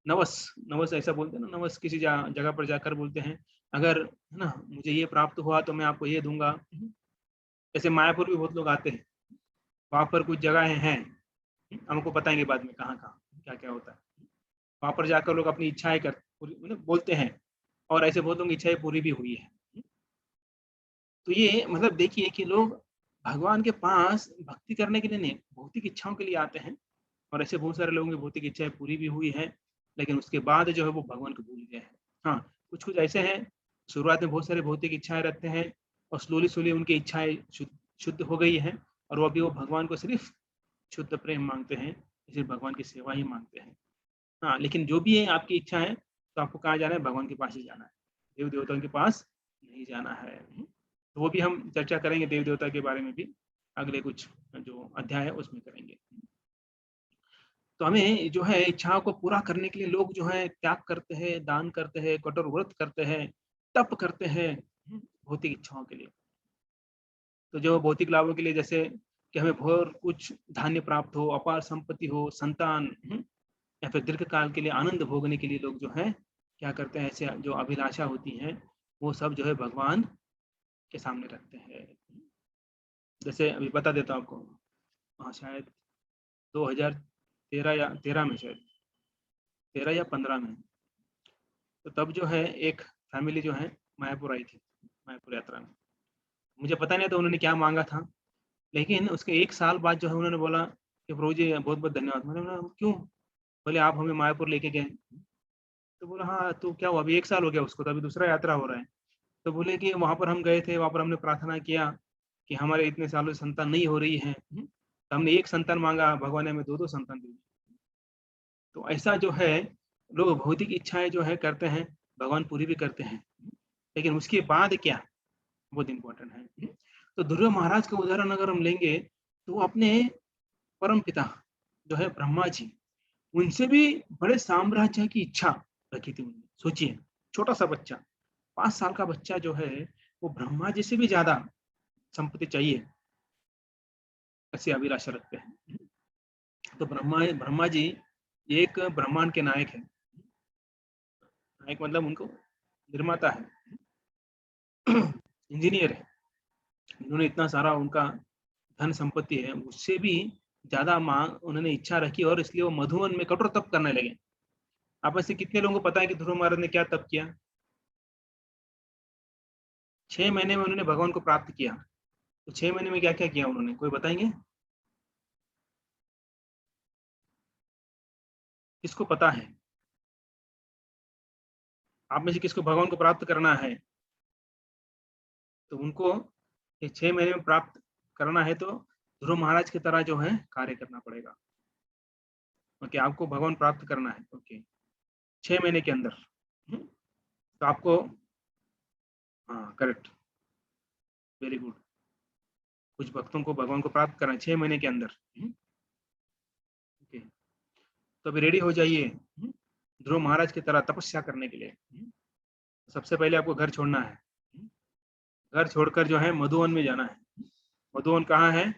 नवस नवस ऐसा बोलते हैं ना, नवस किसी जगह पर जाकर बोलते हैं, अगर है ना मुझे ये प्राप्त हुआ तो मैं आपको ये दूँगा। जैसे मायापुर भी बहुत लोग आते हैं, वहाँ पर कुछ जगहें हैं, हमको बताएँगे बाद में कहाँ-कहाँ, क्या-क्या होता है। वहाँ पर जाकर लोग अपनी इच्छाएँ पूरी मतलब बोलते हैं और ऐसे बहुत लोगों की इच्छाएँ पूरी भी हुई है। तो ये मतलब देखिए कि लोग भगवान के पास भक्ति करने के लिए नहीं, भौतिक इच्छाओं के लिए आते हैं और ऐसे बहुत सारे लोगों की भौतिक इच्छाएँ पूरी भी हुई है, लेकिन उसके बाद जो है वो भगवान को भूल गए हैं। हाँ, कुछ-कुछ ऐसे हैं, शुरुआत में बहुत सारी भौतिक इच्छाएँ रखते हैं और स्लोली-स्लोली उनकी इच्छाएँ शुद्ध हो गई हैं और वो अभी वो भगवान को सिर्फ़ शुद्ध प्रेम माँगते हैं, सिर्फ़ भगवान की सेवा ही माँगते हैं। हाँ, लेकिन जो भी है आपकी इच्छा है, तो आपको कहाँ जाना है? भगवान के पास ही जाना है। देव-देवताओं के पास नहीं जाना है। तो वो भी हम चर्चा करेंगे देव-देवता के बारे में भी, अगले कुछ जो अध्याय है उसमें करेंगे। तो हमें जो है इच्छाओं को पूरा करने के लिए लोग जो है त्याग करते हैं, दान करते हैं, कठोर व्रत करते हैं, तप करते हैं, भौतिक इच्छाओं के लिए। तो जो भौतिक लाभों के लिए जैसे कि हमें बहुत कुछ धान्य प्राप्त हो, अपार संपत्ति हो, संतान या फिर दीर्घकाल के लिए आनंद भोगने के लिए लोग जो है क्या करते हैं, ऐसे जो अभिलाषा होती हैं, वो सब जो है भगवान के सामने रखते हैं। जैसे अभी बता देता हूँ आपको, शायद 2013 या 13 में शायद 13 या 15 में, तो तब जो है एक फैमिली जो है मायापुर आई थी, मायापुर यात्रा में। मुझे पता नहीं था उन्होंने क्या माँगा था, लेकिन उसके 1 साल बाद जो है उन्होंने बोला कि प्रभु जी बहुत-बहुत धन्यवाद। मैंने बोला क्यों? बोले आप हमें मायापुर लेके गए। तो बोला हाँ, तो क्या हुआ? अभी 1 साल हो गया उसको, तो अभी दूसरा यात्रा हो रहा है। तो बोले कि वहाँ पर हम गए थे, वहाँ पर हमने प्रार्थना किया कि हमारे इतने सालों से संतान नहीं हो रही है। तो हमने 1 संतान माँगा, भगवान ने हमें 2-2 संतान दे दी। तो ऐसा जो है लोग भौतिक इच्छाएँ जो है करते हैं, भगवान पूरी भी करते हैं। लेकिन उसके बाद क्या? बहुत इम्पोर्टेंट है। तो ध्रुव महाराज का उदाहरण अगर हम लेंगे, तो वो अपने परमपिता जो है ब्रह्मा जी, उनसे भी बड़े साम्राज्य की इच्छा, रखी थी उन्होंने। सोचिए, छोटा सा बच्चा, 5 साल का बच्चा जो है वो ब्रह्मा जी से भी ज्यादा संपत्ति चाहिए, ऐसी अभिलाषा रखते हैं। तो ब्रह्मा जी एक ब्रह्मांड के नायक है। नायक मतलब उनको निर्माता है, इंजीनियर है। उन्होंने इतना सारा उनका धन संपत्ति है, उससे भी ज्यादा मांग उन्होंने इच्छा रखी, और इसलिए वो मधुवन में कठोर तप करने लगे। आप में से कितने लोगों को पता है कि ध्रुव महाराज ने क्या तप किया? 6 महीने में उन्होंने भगवान को प्राप्त किया। तो 6 महीने में क्या क्या किया उन्होंने, कोई बताएंगे? किसको पता है? आप में से किसको भगवान को प्राप्त करना है, तो उनको ये 6 महीने में प्राप्त करना है, तो ध्रुव महाराज की तरह जो है कार्य करना पड़ेगा। ओके, आपको भगवान प्राप्त करना है। ओके, 6 महीने के अंदर। तो आपको, हाँ करेक्ट, वेरी गुड। कुछ भक्तों को भगवान को प्राप्त करना है 6 महीने के अंदर। ओके, तो अभी रेडी हो जाइए ध्रुव महाराज की तरह तपस्या करने के लिए। सबसे पहले आपको घर छोड़ना है। घर छोड़कर जो है मधुवन में जाना है। मधुवन कहाँ है?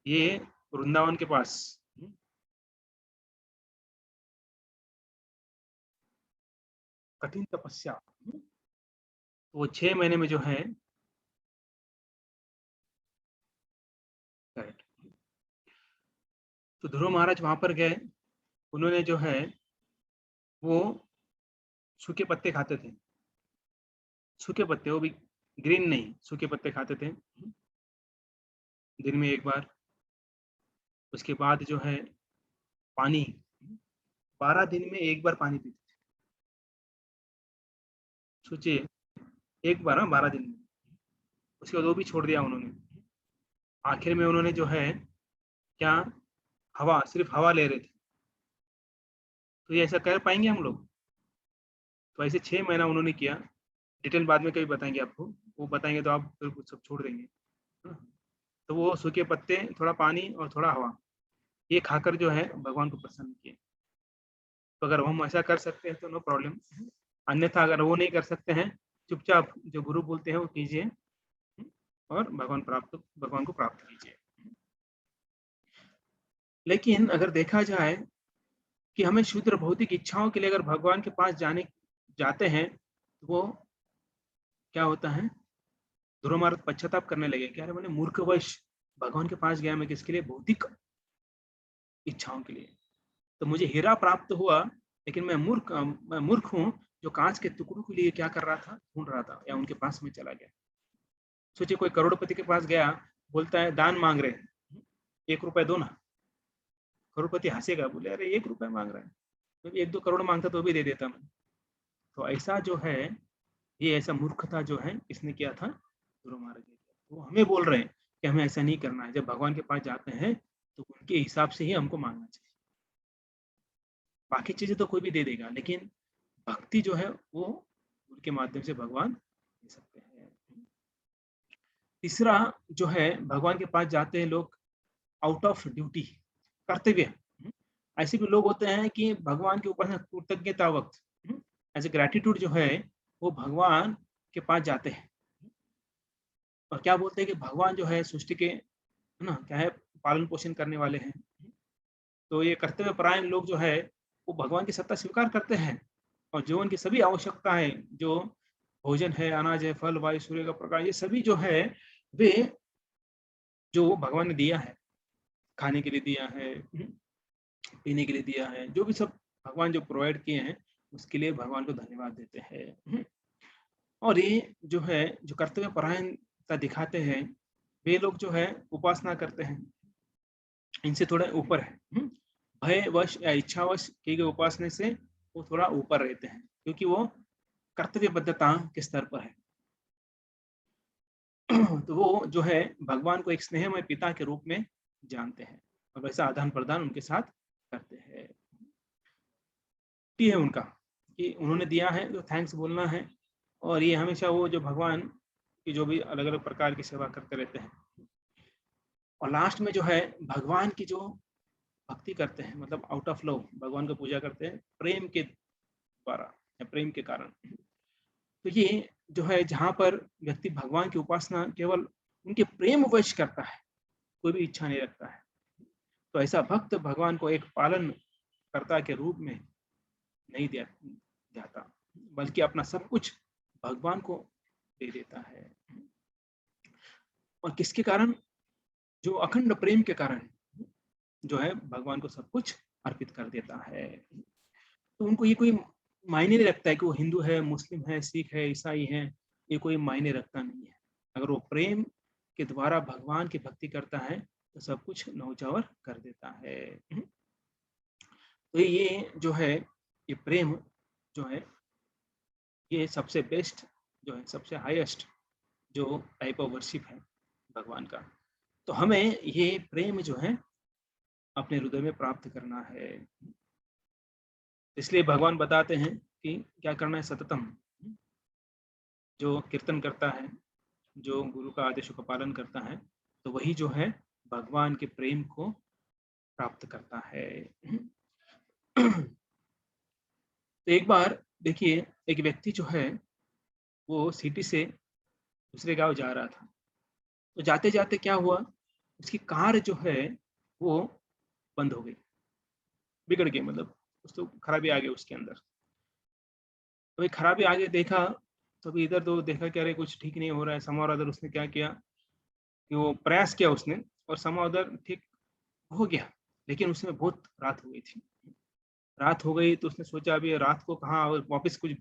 ये वृंदावन के पास। कठिन तपस्या। तो वो 6 महीने में जो है, करेक्ट। तो ध्रुव महाराज वहां पर गए, उन्होंने जो है वो सूखे पत्ते खाते थे। सूखे पत्ते, वो भी ग्रीन नहीं, सूखे पत्ते खाते थे दिन में एक बार। उसके बाद जो है पानी, 12 दिन में एक बार पानी पीते थे। सोचिए, एक बार, हाँ, 12 दिन में। उसके बाद वो भी छोड़ दिया उन्होंने। आखिर में उन्होंने जो है क्या, हवा, सिर्फ हवा ले रहे थे। तो ये ऐसा कर पाएंगे हम लोग? तो ऐसे 6 महीना उन्होंने किया। डिटेल बाद में कभी बताएंगे आपको, वो बताएंगे तो आप फिर सब छोड़ देंगे। हाँ? तो वो सूखे पत्ते, थोड़ा पानी और थोड़ा हवा, ये खाकर जो है भगवान को प्रसन्न किए। तो अगर हम ऐसा कर सकते हैं तो नो प्रॉब्लम। अन्यथा अगर वो नहीं कर सकते हैं, चुपचाप जो गुरु बोलते हैं वो कीजिए, और भगवान को प्राप्त कीजिए। लेकिन अगर देखा जाए कि हमें शुद्ध भौतिक इच्छाओं के लिए अगर भगवान के पास जाते हैं, तो वो क्या होता है, ध्रुव महाराज पश्चाताप करने लगे कि अरे मैंने मूर्खवश भगवान के पास गया, मैं किसके लिए, भौतिक इच्छाओं के लिए। तो मुझे हीरा प्राप्त हुआ, लेकिन मैं मूर्ख हूँ जो कांच के टुकड़ों के लिए क्या कर रहा था, ढूंढ रहा था, या उनके पास में चला गया। सोचिए, कोई करोड़पति के पास गया, बोलता है दान मांग रहे हैं, 1 रुपए दो ना। करोड़पति हंसेगा, बोले अरे 1 रुपए मांग रहा है, तो 1-2 करोड़ मांगता तो भी दे देता मैं। तो ऐसा जो है, ये ऐसा मूर्खता जो है इसने किया था, ध्रुव महाराज ने किया। वो हमें बोल रहे हैं कि हमें ऐसा नहीं करना है। जब भगवान के पास जाते हैं तो उनके हिसाब से ही हमको मांगना चाहिए। बाकी चीजें तो कोई भी दे देगा, लेकिन भक्ति जो है वो उनके माध्यम से भगवान दे सकते हैं। तीसरा जो है, भगवान के पास जाते हैं लोग आउट ऑफ ड्यूटी, कर्तव्य। ऐसे भी लोग होते हैं कि भगवान के ऊपर कृतज्ञता वक्त, एज ए ग्रेटिट्यूड जो है, वो भगवान के पास जाते हैं और क्या बोलते हैं कि भगवान जो है सृष्टि के, है ना, क्या है, पालन पोषण करने वाले हैं। तो ये कर्तव्य परायण लोग जो है वो भगवान की सत्ता स्वीकार करते हैं, और जीवन की सभी आवश्यकताएं, जो भोजन है, अनाज है, फल, वायु, सूर्य का प्रकाश, ये सभी जो है वे जो भगवान ने दिया है, खाने के लिए दिया है, पीने के लिए दिया है, जो भी सब भगवान जो प्रोवाइड किए हैं, उसके लिए भगवान को धन्यवाद देते हैं। और ये जो है, जो कर्तव्य परायणता दिखाते हैं, वे लोग जो है उपासना करते हैं, इनसे थोड़ा ऊपर है। भयवश या इच्छावश की गई उपासना से वो थोड़ा ऊपर रहते हैं, क्योंकि वो कर्तव्यबद्धता के स्तर पर है। तो वो जो है भगवान को एक स्नेहमय पिता के रूप में जानते हैं, और वैसा आदान प्रदान उनके साथ करते हैं। है उनका कि उन्होंने दिया है तो थैंक्स बोलना है, और ये हमेशा वो जो भगवान की जो भी अलग अलग प्रकार की सेवा करते रहते हैं। और लास्ट में जो है भगवान की जो भक्ति करते हैं, मतलब आउट ऑफ लव भगवान को पूजा करते हैं, प्रेम के द्वारा प्रेम के कारण। तो ये जो है जहाँ पर व्यक्ति भगवान की उपासना केवल उनके प्रेम वश करता है, कोई भी इच्छा नहीं रखता है, तो ऐसा भक्त भगवान को एक पालन कर्ता के रूप में नहीं दिया जाता, बल्कि अपना सब कुछ भगवान को दे देता है। और किसके कारण? जो अखंड प्रेम के कारण जो है भगवान को सब कुछ अर्पित कर देता है। तो उनको ये कोई मायने नहीं रखता है कि वो हिंदू है, मुस्लिम है, सिख है, ईसाई है, ये कोई मायने रखता नहीं है। अगर वो प्रेम के द्वारा भगवान की भक्ति करता है तो सब कुछ नौचावर कर देता है। तो ये जो है, ये प्रेम जो है, ये सबसे बेस्ट जो है, सबसे हाईएस्ट जो टाइप ऑफ वर्शिप है भगवान का। तो हमें ये प्रेम जो है अपने हृदय में प्राप्त करना है। इसलिए भगवान बताते हैं कि क्या करना है, सततम। जो कीर्तन करता है, जो गुरु का आदेशों का पालन करता है, तो वही जो है भगवान के प्रेम को प्राप्त करता है। तो एक बार देखिए, एक व्यक्ति जो है वो सिटी से दूसरे गांव जा रहा था। तो जाते जाते क्या हुआ, उसकी कार जो है वो बंद हो गई, बिगड़ गई, मतलब उसको खराबी आ गई उसके अंदर। तो खराबी आगे देखा, तो अभी इधर तो देखा कि अरे कुछ ठीक नहीं हो रहा है। समाव अदर उसने क्या किया कि वो प्रयास किया उसने, और समाव अदर ठीक हो गया, लेकिन उसमें बहुत रात हो गई थी। रात हो गई तो उसने सोचा अभी रात को कहाँ वापस कुछ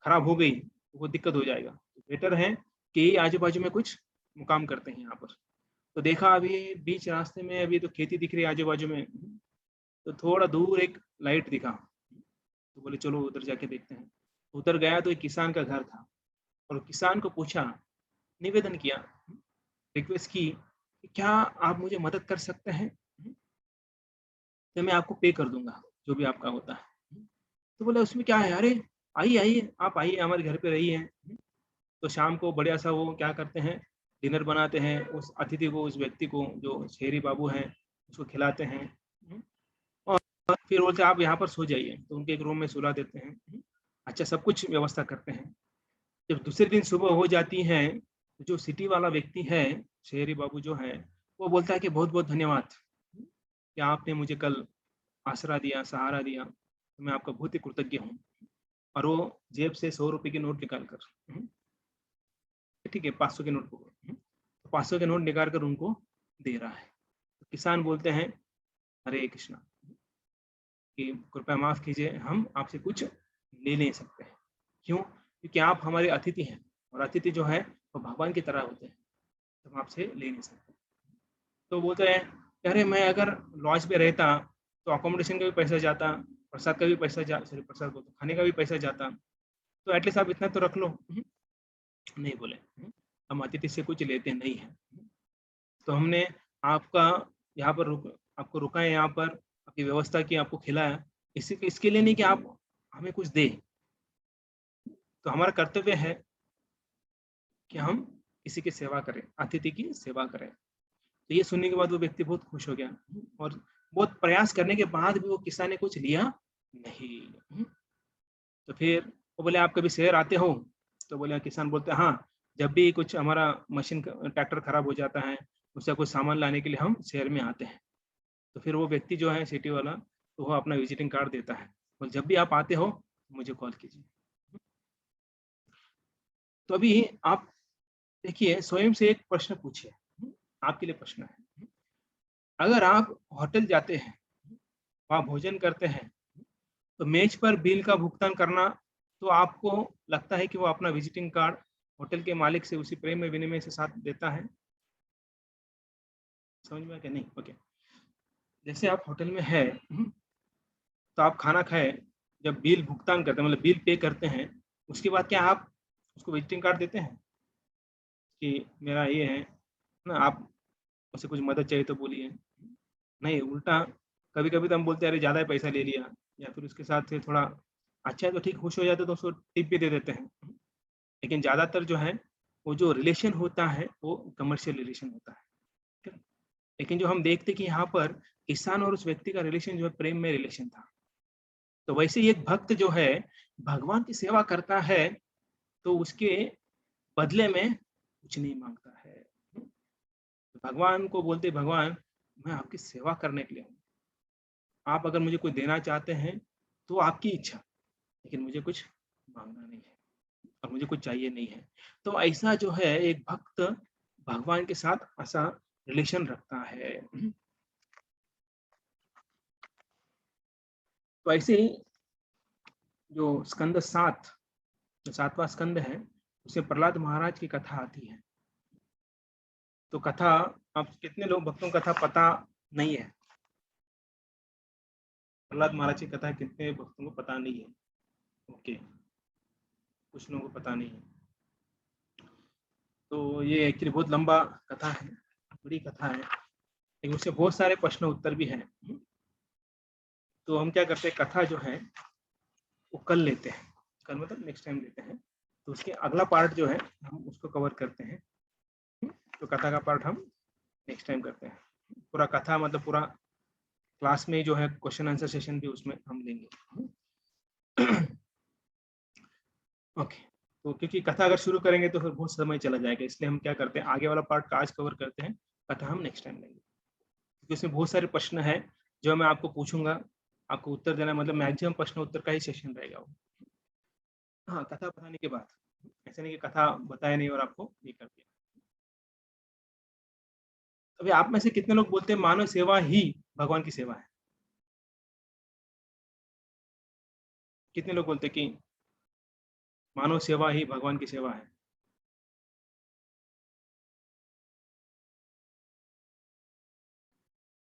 खराब हो गई तो वो दिक्कत हो जाएगा, तो बेटर है कि आजू बाजू में कुछ मुकाम करते हैं यहाँ पर। तो देखा अभी बीच रास्ते में अभी तो खेती दिख रही है आजू बाजू में, तो थोड़ा दूर एक लाइट दिखा, तो बोले चलो उधर जाके देखते हैं। उधर गया तो एक किसान का घर था, और किसान को पूछा, निवेदन किया, रिक्वेस्ट की कि क्या आप मुझे मदद कर सकते हैं, तो मैं आपको पे कर दूंगा जो भी आपका होता है। तो बोला उसमें क्या है, अरे आइए आइए, आप आइए हमारे घर पे रहिए। तो शाम को बढ़िया सा वो क्या करते हैं, डिनर बनाते हैं, उस अतिथि को, उस व्यक्ति को जो शेरी बाबू हैं उसको खिलाते हैं। और फिर बोलते आप यहाँ पर सो जाइए, तो उनके एक रूम में सुला देते हैं। अच्छा, सब कुछ व्यवस्था करते हैं। जब दूसरे दिन सुबह हो जाती है, तो जो सिटी वाला व्यक्ति है, शहरी बाबू जो है, वो बोलता है कि बहुत बहुत धन्यवाद कि आपने मुझे कल आसरा दिया, सहारा दिया, तो मैं आपका बहुत ही कृतज्ञ हूँ। और वो जेब से 100 रुपए की नोट निकाल कर, ठीक है 500 के नोट पकड़ो, तो 500 के नोट निकाल कर उनको दे रहा है। तो किसान बोलते हैं हरे कृष्णा, कि कृपया माफ कीजिए, हम आपसे कुछ ले नहीं सकते हैं। क्यों? क्योंकि आप हमारे अतिथि हैं, और अतिथि जो है वो भगवान की तरह होते हैं, तो हम आपसे ले नहीं सकते। तो बोलते हैं अरे मैं अगर लॉज पे रहता तो अकोमोडेशन का भी पैसा जाता, प्रसाद का भी पैसा सॉरी प्रसाद को तो खाने का भी पैसा जाता, तो एटलीस्ट आप इतना तो रख लो। नहीं बोले, हम अतिथि से कुछ लेते नहीं हैं, तो हमने आपका यहाँ पर आपको रुका है, यहाँ पर आपकी व्यवस्था की, आपको खिलाया, इसके लिए नहीं कि आप हमें कुछ दे। तो हमारा कर्तव्य है कि हम किसी की सेवा करें, अतिथि की सेवा करें। तो ये सुनने के बाद वो व्यक्ति बहुत खुश हो गया, और बहुत प्रयास करने के बाद भी वो किसान ने कुछ लिया नहीं। तो फिर वो बोले आप कभी शहर आते हो? तो बोले किसान बोलते हैं हाँ, जब भी कुछ हमारा मशीन ट्रैक्टर खराब हो जाता है, उसका कुछ सामान लाने के लिए हम शहर में आते हैं। तो फिर वो व्यक्ति जो है सिटी वाला, तो वो अपना विजिटिंग कार्ड देता है, और जब भी आप आते हो मुझे कॉल कीजिए। तो अभी आप देखिए, स्वयं से एक प्रश्न पूछिए, आपके लिए प्रश्न है। अगर आप होटल जाते हैं, वहाँ भोजन करते हैं, तो मेज पर बिल का भुगतान करना, तो आपको लगता है कि वो अपना विजिटिंग कार्ड होटल के मालिक से उसी प्रेम में विनिमय से साथ देता है? समझ में आया कि नहीं? ओके। जैसे आप होटल में है, तो आप खाना खाए, जब बिल भुगतान करते हैं, मतलब बिल पे करते हैं, उसके बाद क्या आप उसको विजिटिंग कार्ड देते हैं कि मेरा ये है ना, आप मुझसे कुछ मदद चाहिए तो बोलिए? नहीं, उल्टा कभी कभी तो हम बोलते हैं अरे ज़्यादा ही पैसा ले लिया, या फिर उसके साथ से थोड़ा अच्छा है तो ठीक, खुश हो जाते तो उसको टिप भी दे देते हैं। लेकिन ज़्यादातर जो है वो जो रिलेशन होता है वो कमर्शियल रिलेशन होता है, ठीक है? लेकिन जो हम देखते कि यहाँ पर किसान और उस व्यक्ति का रिलेशन जो है प्रेम में रिलेशन था। तो वैसे ही एक भक्त जो है भगवान की सेवा करता है तो उसके बदले में कुछ नहीं मांगता है। भगवान को बोलते भगवान मैं आपकी सेवा करने के लिए हूँ, आप अगर मुझे कोई देना चाहते हैं तो आपकी इच्छा, लेकिन मुझे कुछ मांगना नहीं है और मुझे कुछ चाहिए नहीं है। तो ऐसा जो है एक भक्त भगवान के साथ ऐसा रिलेशन रखता है। तो ऐसे ही जो स्कंद 7 जो 7वां स्कंद है उसमें प्रहलाद महाराज की कथा आती है। तो कथा अब कितने लोग भक्तों को कथा पता नहीं है? प्रहलाद महाराज की कथा कितने भक्तों को पता नहीं है? ओके, कुछ लोगों को पता नहीं है। तो ये एक्चुअली बहुत लंबा कथा है, बड़ी कथा है, लेकिन उससे बहुत सारे प्रश्न उत्तर भी हैं। तो हम क्या करते हैं, कथा जो है वो कल लेते हैं, कल मतलब नेक्स्ट टाइम लेते हैं। तो उसके अगला पार्ट जो है हम उसको कवर करते हैं। तो कथा का पार्ट हम नेक्स्ट टाइम करते हैं। पूरा कथा मतलब पूरा क्लास में जो है क्वेश्चन आंसर सेशन भी उसमें हम लेंगे। ओके, तो क्योंकि कथा अगर शुरू करेंगे तो फिर बहुत समय चला जाएगा, इसलिए हम क्या करते हैं आगे वाला पार्ट का आज कवर करते हैं, कथा हम नेक्स्ट टाइम लेंगे। क्योंकि उसमें बहुत सारे प्रश्न है जो मैं आपको पूछूंगा, आपको उत्तर देना, मतलब मैक्सिमम प्रश्न उत्तर का ही सेशन रहेगा वो। हाँ, कथा बताने के बाद, ऐसा नहीं कि कथा बताया नहीं और आपको ये कर दिया। अभी आप में से कितने लोग बोलते हैं मानव सेवा ही भगवान की सेवा है? कितने लोग बोलते हैं कि मानव सेवा ही भगवान की सेवा है?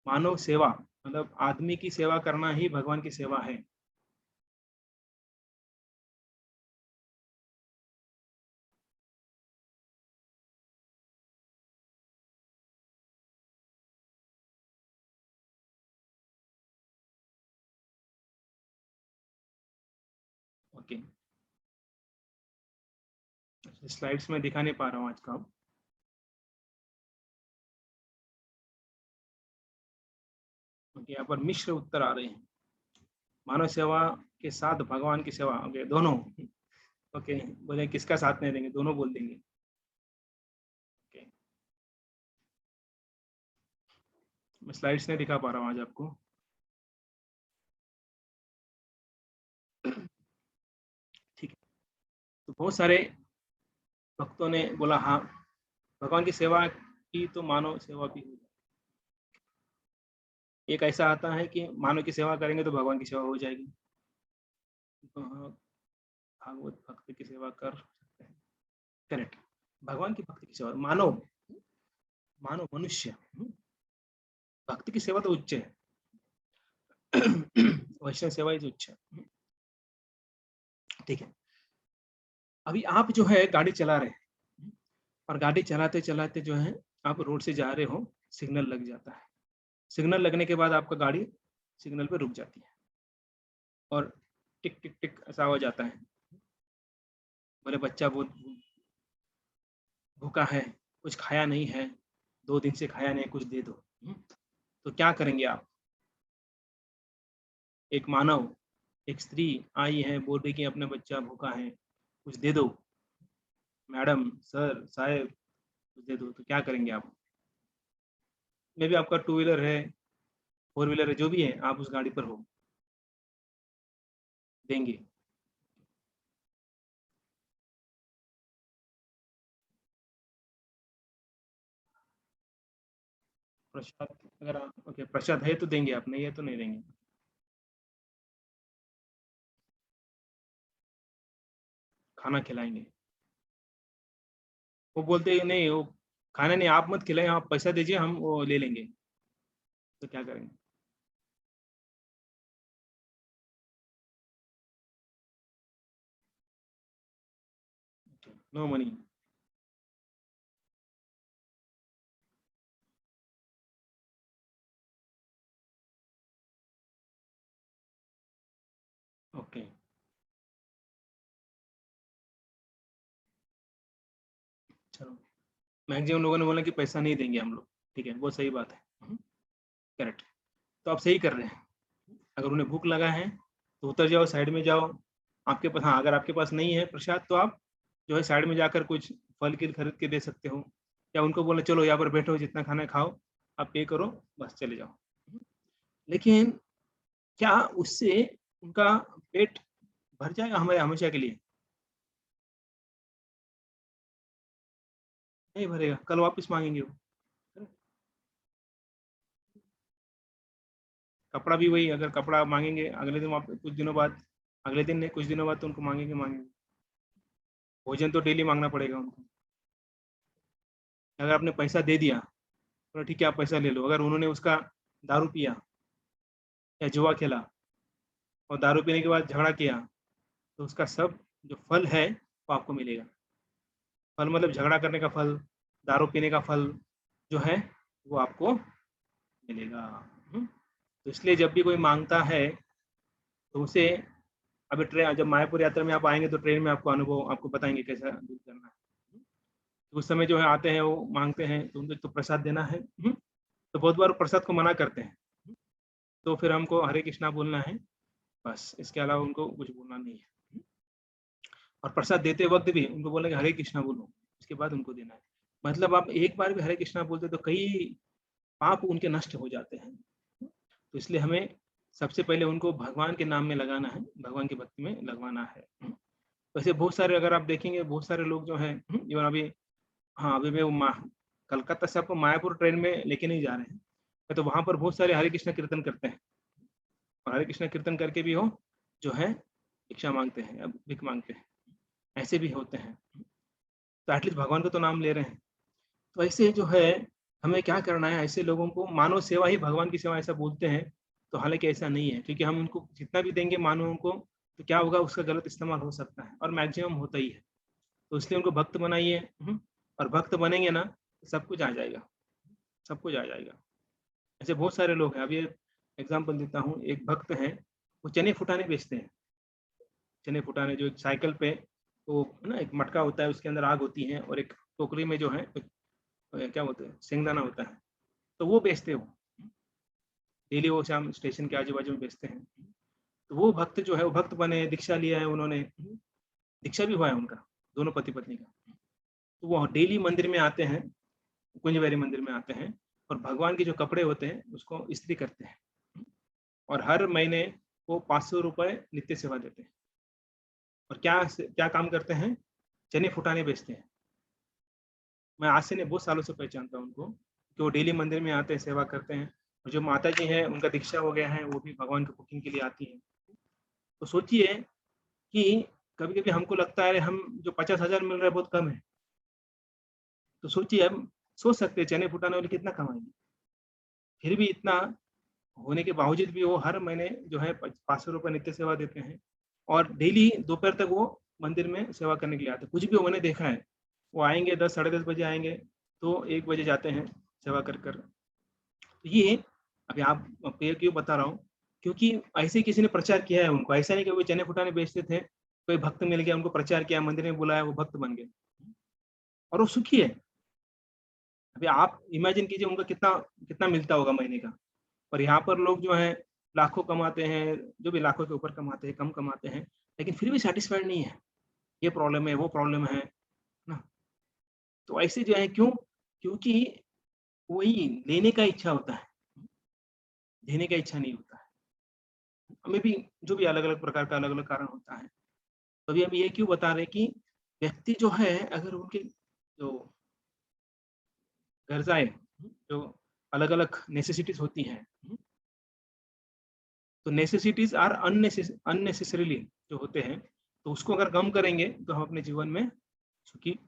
मानव सेवा मतलब आदमी की सेवा करना ही भगवान की सेवा है। ओके, स्लाइड्स में दिखा नहीं पा रहा हूँ आज का। ओके, यहाँ पर मिश्र उत्तर आ रहे हैं। मानव सेवा के साथ भगवान की सेवा, ओके दोनों। ओके, बोले किसका साथ नहीं देंगे, दोनों बोल देंगे। ओके, मैं स्लाइड्स नहीं दिखा पा रहा हूँ आज आपको। ठीक है, तो बहुत सारे भक्तों ने बोला हाँ भगवान की सेवा की तो मानव सेवा भी हो। एक ऐसा आता है कि मानव की सेवा करेंगे तो भगवान की सेवा हो जाएगी, तो हाँ भागवत भक्त की सेवा कर सकते हैं। करेक्ट, भगवान की भक्ति की सेवा, मानव मानव मनुष्य, भक्ति की सेवा तो उच्च है। वैष्णव सेवा ही तो उच्च है। ठीक है, अभी आप जो है गाड़ी चला रहे हैं और गाड़ी चलाते चलाते जो है आप रोड से जा रहे हो, सिग्नल लग जाता है। सिग्नल लगने के बाद आपका गाड़ी सिग्नल पे रुक जाती है और टिक टिक टिक ऐसा हो जाता है, बोले बच्चा बहुत भूखा है, कुछ खाया नहीं है, 2 दिन से खाया नहीं, कुछ दे दो। तो क्या करेंगे आप? एक मानव, एक स्त्री आई है, बोल रही कि अपना बच्चा भूखा है, कुछ दे दो, मैडम सर साहब कुछ दे दो, तो क्या करेंगे आप? मे भी आपका 2 व्हीलर है, 4 व्हीलर है, जो भी है आप उस गाड़ी पर हो, देंगे? प्रसाद, अगर आप ओके प्रसाद है तो देंगे आप, नहीं है तो नहीं देंगे। खाना खिलाएंगे? वो बोलते हैं नहीं वो खाना नहीं, आप मत खिलाएं, आप पैसा दीजिए हम वो ले लेंगे, तो क्या करेंगे? No money? ओके, चलो, मैक्सिमम लोगों ने बोला कि पैसा नहीं देंगे हम लोग। ठीक है, वो सही बात है। करेक्ट, तो आप सही कर रहे हैं। अगर उन्हें भूख लगा है तो उतर जाओ, साइड में जाओ। आपके पास, हाँ, अगर आपके पास नहीं है प्रसाद तो आप जो है साइड में जाकर कुछ फल की खरीद के दे सकते हो, या उनको बोले चलो यहाँ पर बैठो, जितना खाना है खाओ, आप पे करो, बस चले जाओ। लेकिन क्या उससे उनका पेट भर जाएगा हमारे हमेशा के लिए? नहीं भरेगा, कल वापस माँगेंगे वो। कपड़ा भी वही, अगर कपड़ा माँगेंगे अगले दिन, वाप कुछ दिनों बाद, अगले दिन नहीं, कुछ दिनों बाद तो उनको माँगेंगे। भोजन तो डेली माँगना पड़ेगा उनको। अगर आपने पैसा दे दिया, तो ठीक है आप पैसा ले लो, अगर उन्होंने उसका दारू पिया या जुआ खेला और दारू पीने के बाद झगड़ा किया, तो उसका सब जो फल है वो आपको मिलेगा। फल मतलब झगड़ा करने का फल, दारू पीने का फल जो है वो आपको मिलेगा। तो इसलिए जब भी कोई माँगता है तो उसे, अभी ट्रेन, जब मायापुर यात्रा में आप आएँगे तो ट्रेन में आपको अनुभव आपको बताएँगे कैसा दूर करना है। तो उस समय जो है आते हैं, वो माँगते हैं, तो उनको तो प्रसाद देना है। तो बहुत बार प्रसाद को मना करते हैं। तो फिर हमको हरे कृष्णा बोलना है, बस इसके अलावा उनको कुछ बोलना नहीं है। और प्रसाद देते वक़्त भी उनको बोलेंगे हरे कृष्णा बोलो, इसके बाद उनको देना है। मतलब आप एक बार भी हरे कृष्णा बोलते तो कई पाप उनके नष्ट हो जाते हैं। तो इसलिए हमें सबसे पहले उनको भगवान के नाम में लगाना है, भगवान की भक्ति में लगवाना है। वैसे बहुत सारे, अगर आप देखेंगे बहुत सारे लोग जो हैं, इवन अभी, हाँ, अभी मैं वो कलकत्ता से आपको मायापुर ट्रेन में लेके नहीं जा रहे हैं, तो वहाँ पर बहुत सारे हरे कृष्णा कीर्तन करते हैं। और हरे कृष्णा कीर्तन करके भी वो जो है भिक्षा माँगते हैं या भीख माँगते हैं, ऐसे भी होते हैं। तो एटलीस्ट भगवान का तो नाम ले रहे हैं। तो ऐसे जो है हमें क्या करना है, ऐसे लोगों को मानव सेवा ही भगवान की सेवा ऐसा बोलते हैं, तो हालाँकि ऐसा नहीं है, क्योंकि हम उनको जितना भी देंगे मानवों को, तो क्या होगा, उसका गलत इस्तेमाल हो सकता है और मैक्सिमम होता ही है। तो इसलिए उनको भक्त बनाइए, और भक्त बनेंगे ना, तो सब कुछ आ जाएगा, सब कुछ आ जाएगा। ऐसे बहुत सारे लोग हैं, अभी एग्ज़ाम्पल देता हूँ, एक भक्त हैं, वो चने-फुटाने बेचते हैं। चने-फुटाने जो एक साइकिल पे, वो ना एक मटका होता है, उसके अंदर आग होती है और एक टोकरी में जो है एक क्या बोलते हैं, शेंगदाना होता है, तो वो बेचते हैं वो। डेली वो शाम स्टेशन के आजू-बाजू में बेचते हैं। तो वो भक्त जो है, वो भक्त बने, दीक्षा लिया है उन्होंने, दीक्षा भी हुआ है उनका, दोनों पति-पत्नी का। तो वो डेली मंदिर में आते हैं, कुंज बिहारी मंदिर में आते हैं, और भगवान के जो कपड़े होते हैं, उसको इस्त्री करते हैं। और हर महीने वो ₹500 नित्य सेवा देते हैं। और क्या काम करते हैं? चने फुटाने बेचते हैं। मैं आज से नहीं, बहुत सालों से पहचानता हूँ उनको, कि वो डेली मंदिर में आते हैं, सेवा करते हैं। और जो माताजी हैं, उनका दीक्षा हो गया है, वो भी भगवान की कुकिंग के लिए आती हैं। तो सोचिए कि कभी-कभी हमको लगता है, अरे हम जो 50,000 मिल रहा है बहुत कम है। तो सोचिए, हम सोच सकते हैं चने फुटाने वाले कितना कमाएँगे। फिर भी इतना होने के बावजूद भी वो हर महीने जो है ₹500 नित्य सेवा देते हैं, और डेली दोपहर तक वो मंदिर में सेवा करने के लिए आते हैं। कुछ भी मैंने देखा है, वो आएँगे 10 साढ़े 10 बजे आएँगे, तो 1 बजे जाते हैं सेवा कर। तो ये अभी आप पे क्यों बता रहा हूँ, क्योंकि ऐसे किसी ने प्रचार किया है उनको, ऐसा नहीं कि वो चने-फुटाने बेचते थे, कोई भक्त मिल गया, उनको प्रचार किया, मंदिर में बुलाया, वो भक्त बन गए और वो सुखी है। अभी आप इमेजिन कीजिए उनको कितना कितना मिलता होगा महीने का। और यहाँ पर लोग जो हैं लाखों कमाते हैं, जो भी लाखों के ऊपर कमाते हैं, कम कमाते हैं, लेकिन फिर भी सैटिस्फाइड नहीं है। ये प्रॉब्लम है, वो प्रॉब्लम है ना? तो ऐसे जो है क्यों? क्योंकि वही लेने का इच्छा होता है, देने का इच्छा नहीं होता है। हमें भी जो भी अलग-अलग प्रकार का अलग-अलग कारण होता है। तो अभी हम ये क्यों बता रहे हैं कि व्यक्ति जो है, अगर उनके जो ग़र्ज़ाएँ, जो अलग-अलग नेसेसिटीज़ होती हैं, तो नेसेसिटीज़ आर अननेसेसरीली जो होते हैं, तो उसको अगर कम करेंगे, तो हम अपने जीवन में सुखी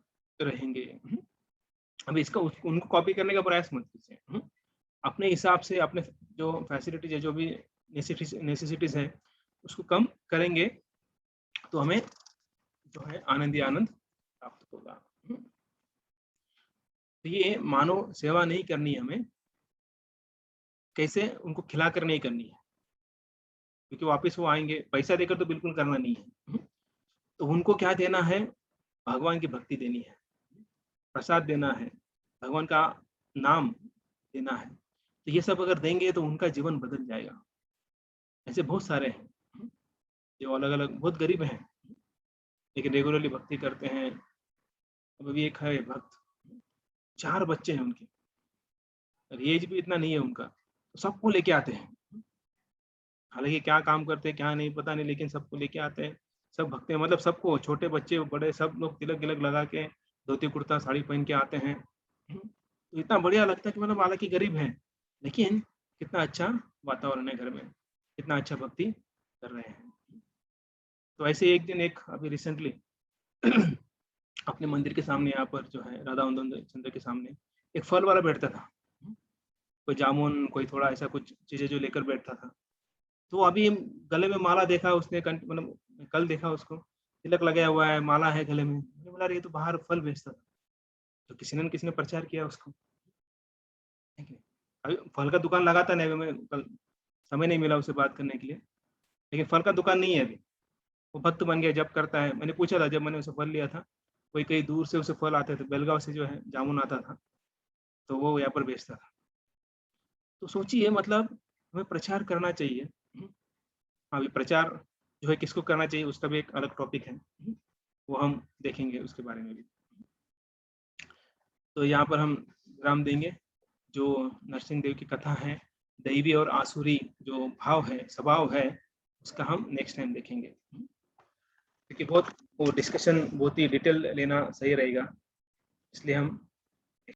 रहेंगे। अब इसका उनको कॉपी करने का प्रयास मत कीजिए। अपने हिसाब से अपने जो फैसिलिटीज़ है, जो भी नेसेसिटीज़ है, उसको कम करेंगे, तो हमें जो है आनंद ही आनंद प्राप्त होगा। तो ये मानव सेवा नहीं करनी है हमें, कैसे उनको खिलाकर नहीं करनी है, क्योंकि वापस वो आएँगे, पैसा देकर तो बिल्कुल करना नहीं है। तो उनको क्या देना है? भगवान की भक्ति देनी है, प्रसाद देना है, भगवान का नाम देना है। तो ये सब अगर देंगे तो उनका जीवन बदल जाएगा। ऐसे बहुत सारे हैं। जो अलग अलग बहुत गरीब हैं लेकिन रेगुलरली भक्ति करते हैं। अब अभी एक है भक्त, 4 बच्चे हैं उनके और एज भी इतना नहीं है उनका, तो सबको लेके आते हैं। हालांकि क्या काम करते हैं क्या नहीं पता नहीं, लेकिन सबको लेके आते हैं। सब भक्ति हैं, मतलब सबको, छोटे बच्चे बड़े सब लोग तिलक गिलक लगा के धोती कुर्ता साड़ी पहन के आते हैं। तो इतना बढ़िया लगता है कि मतलब हालांकि गरीब हैं लेकिन कितना अच्छा वातावरण है घर में, कितना अच्छा भक्ति कर रहे हैं। तो ऐसे एक दिन एक अभी रिसेंटली अपने मंदिर के सामने यहाँ पर जो है राधा उदय चंद्र के सामने एक फल वाला बैठता था, कोई जामुन कोई थोड़ा ऐसा कुछ चीजें जो लेकर बैठता था। तो अभी गले में माला देखा उसने, मतलब कल देखा उसको तिलक लगाया हुआ है, माला है गले में, मैंने बोला ये तो बाहर फल बेचता था। तो किसी न किसी ने प्रचार किया उसको, ठीक है। अभी फल का दुकान लगाता नहीं, मैं कल समय नहीं मिला उसे बात करने के लिए, लेकिन फल का दुकान नहीं है अभी, वो भक्त बन गया, जब करता है। मैंने पूछा था जब मैंने उसे फल लिया था, कोई कई दूर से उसे फल आते थे, बेलगांव से जो है जामुन आता था, तो वो यहाँ पर बेचता था। तो सोचिए मतलब हमें प्रचार करना चाहिए। अभी प्रचार जो है किसको करना चाहिए उसका भी एक अलग टॉपिक है, वो हम देखेंगे उसके बारे में भी। तो यहाँ पर हम विराम देंगे। जो नरसिंह देव की कथा है, दैवी और आसुरी जो भाव है, स्वभाव है, उसका हम नेक्स्ट टाइम देखेंगे, क्योंकि बहुत वो डिस्कशन बहुत ही डिटेल लेना सही रहेगा, इसलिए हम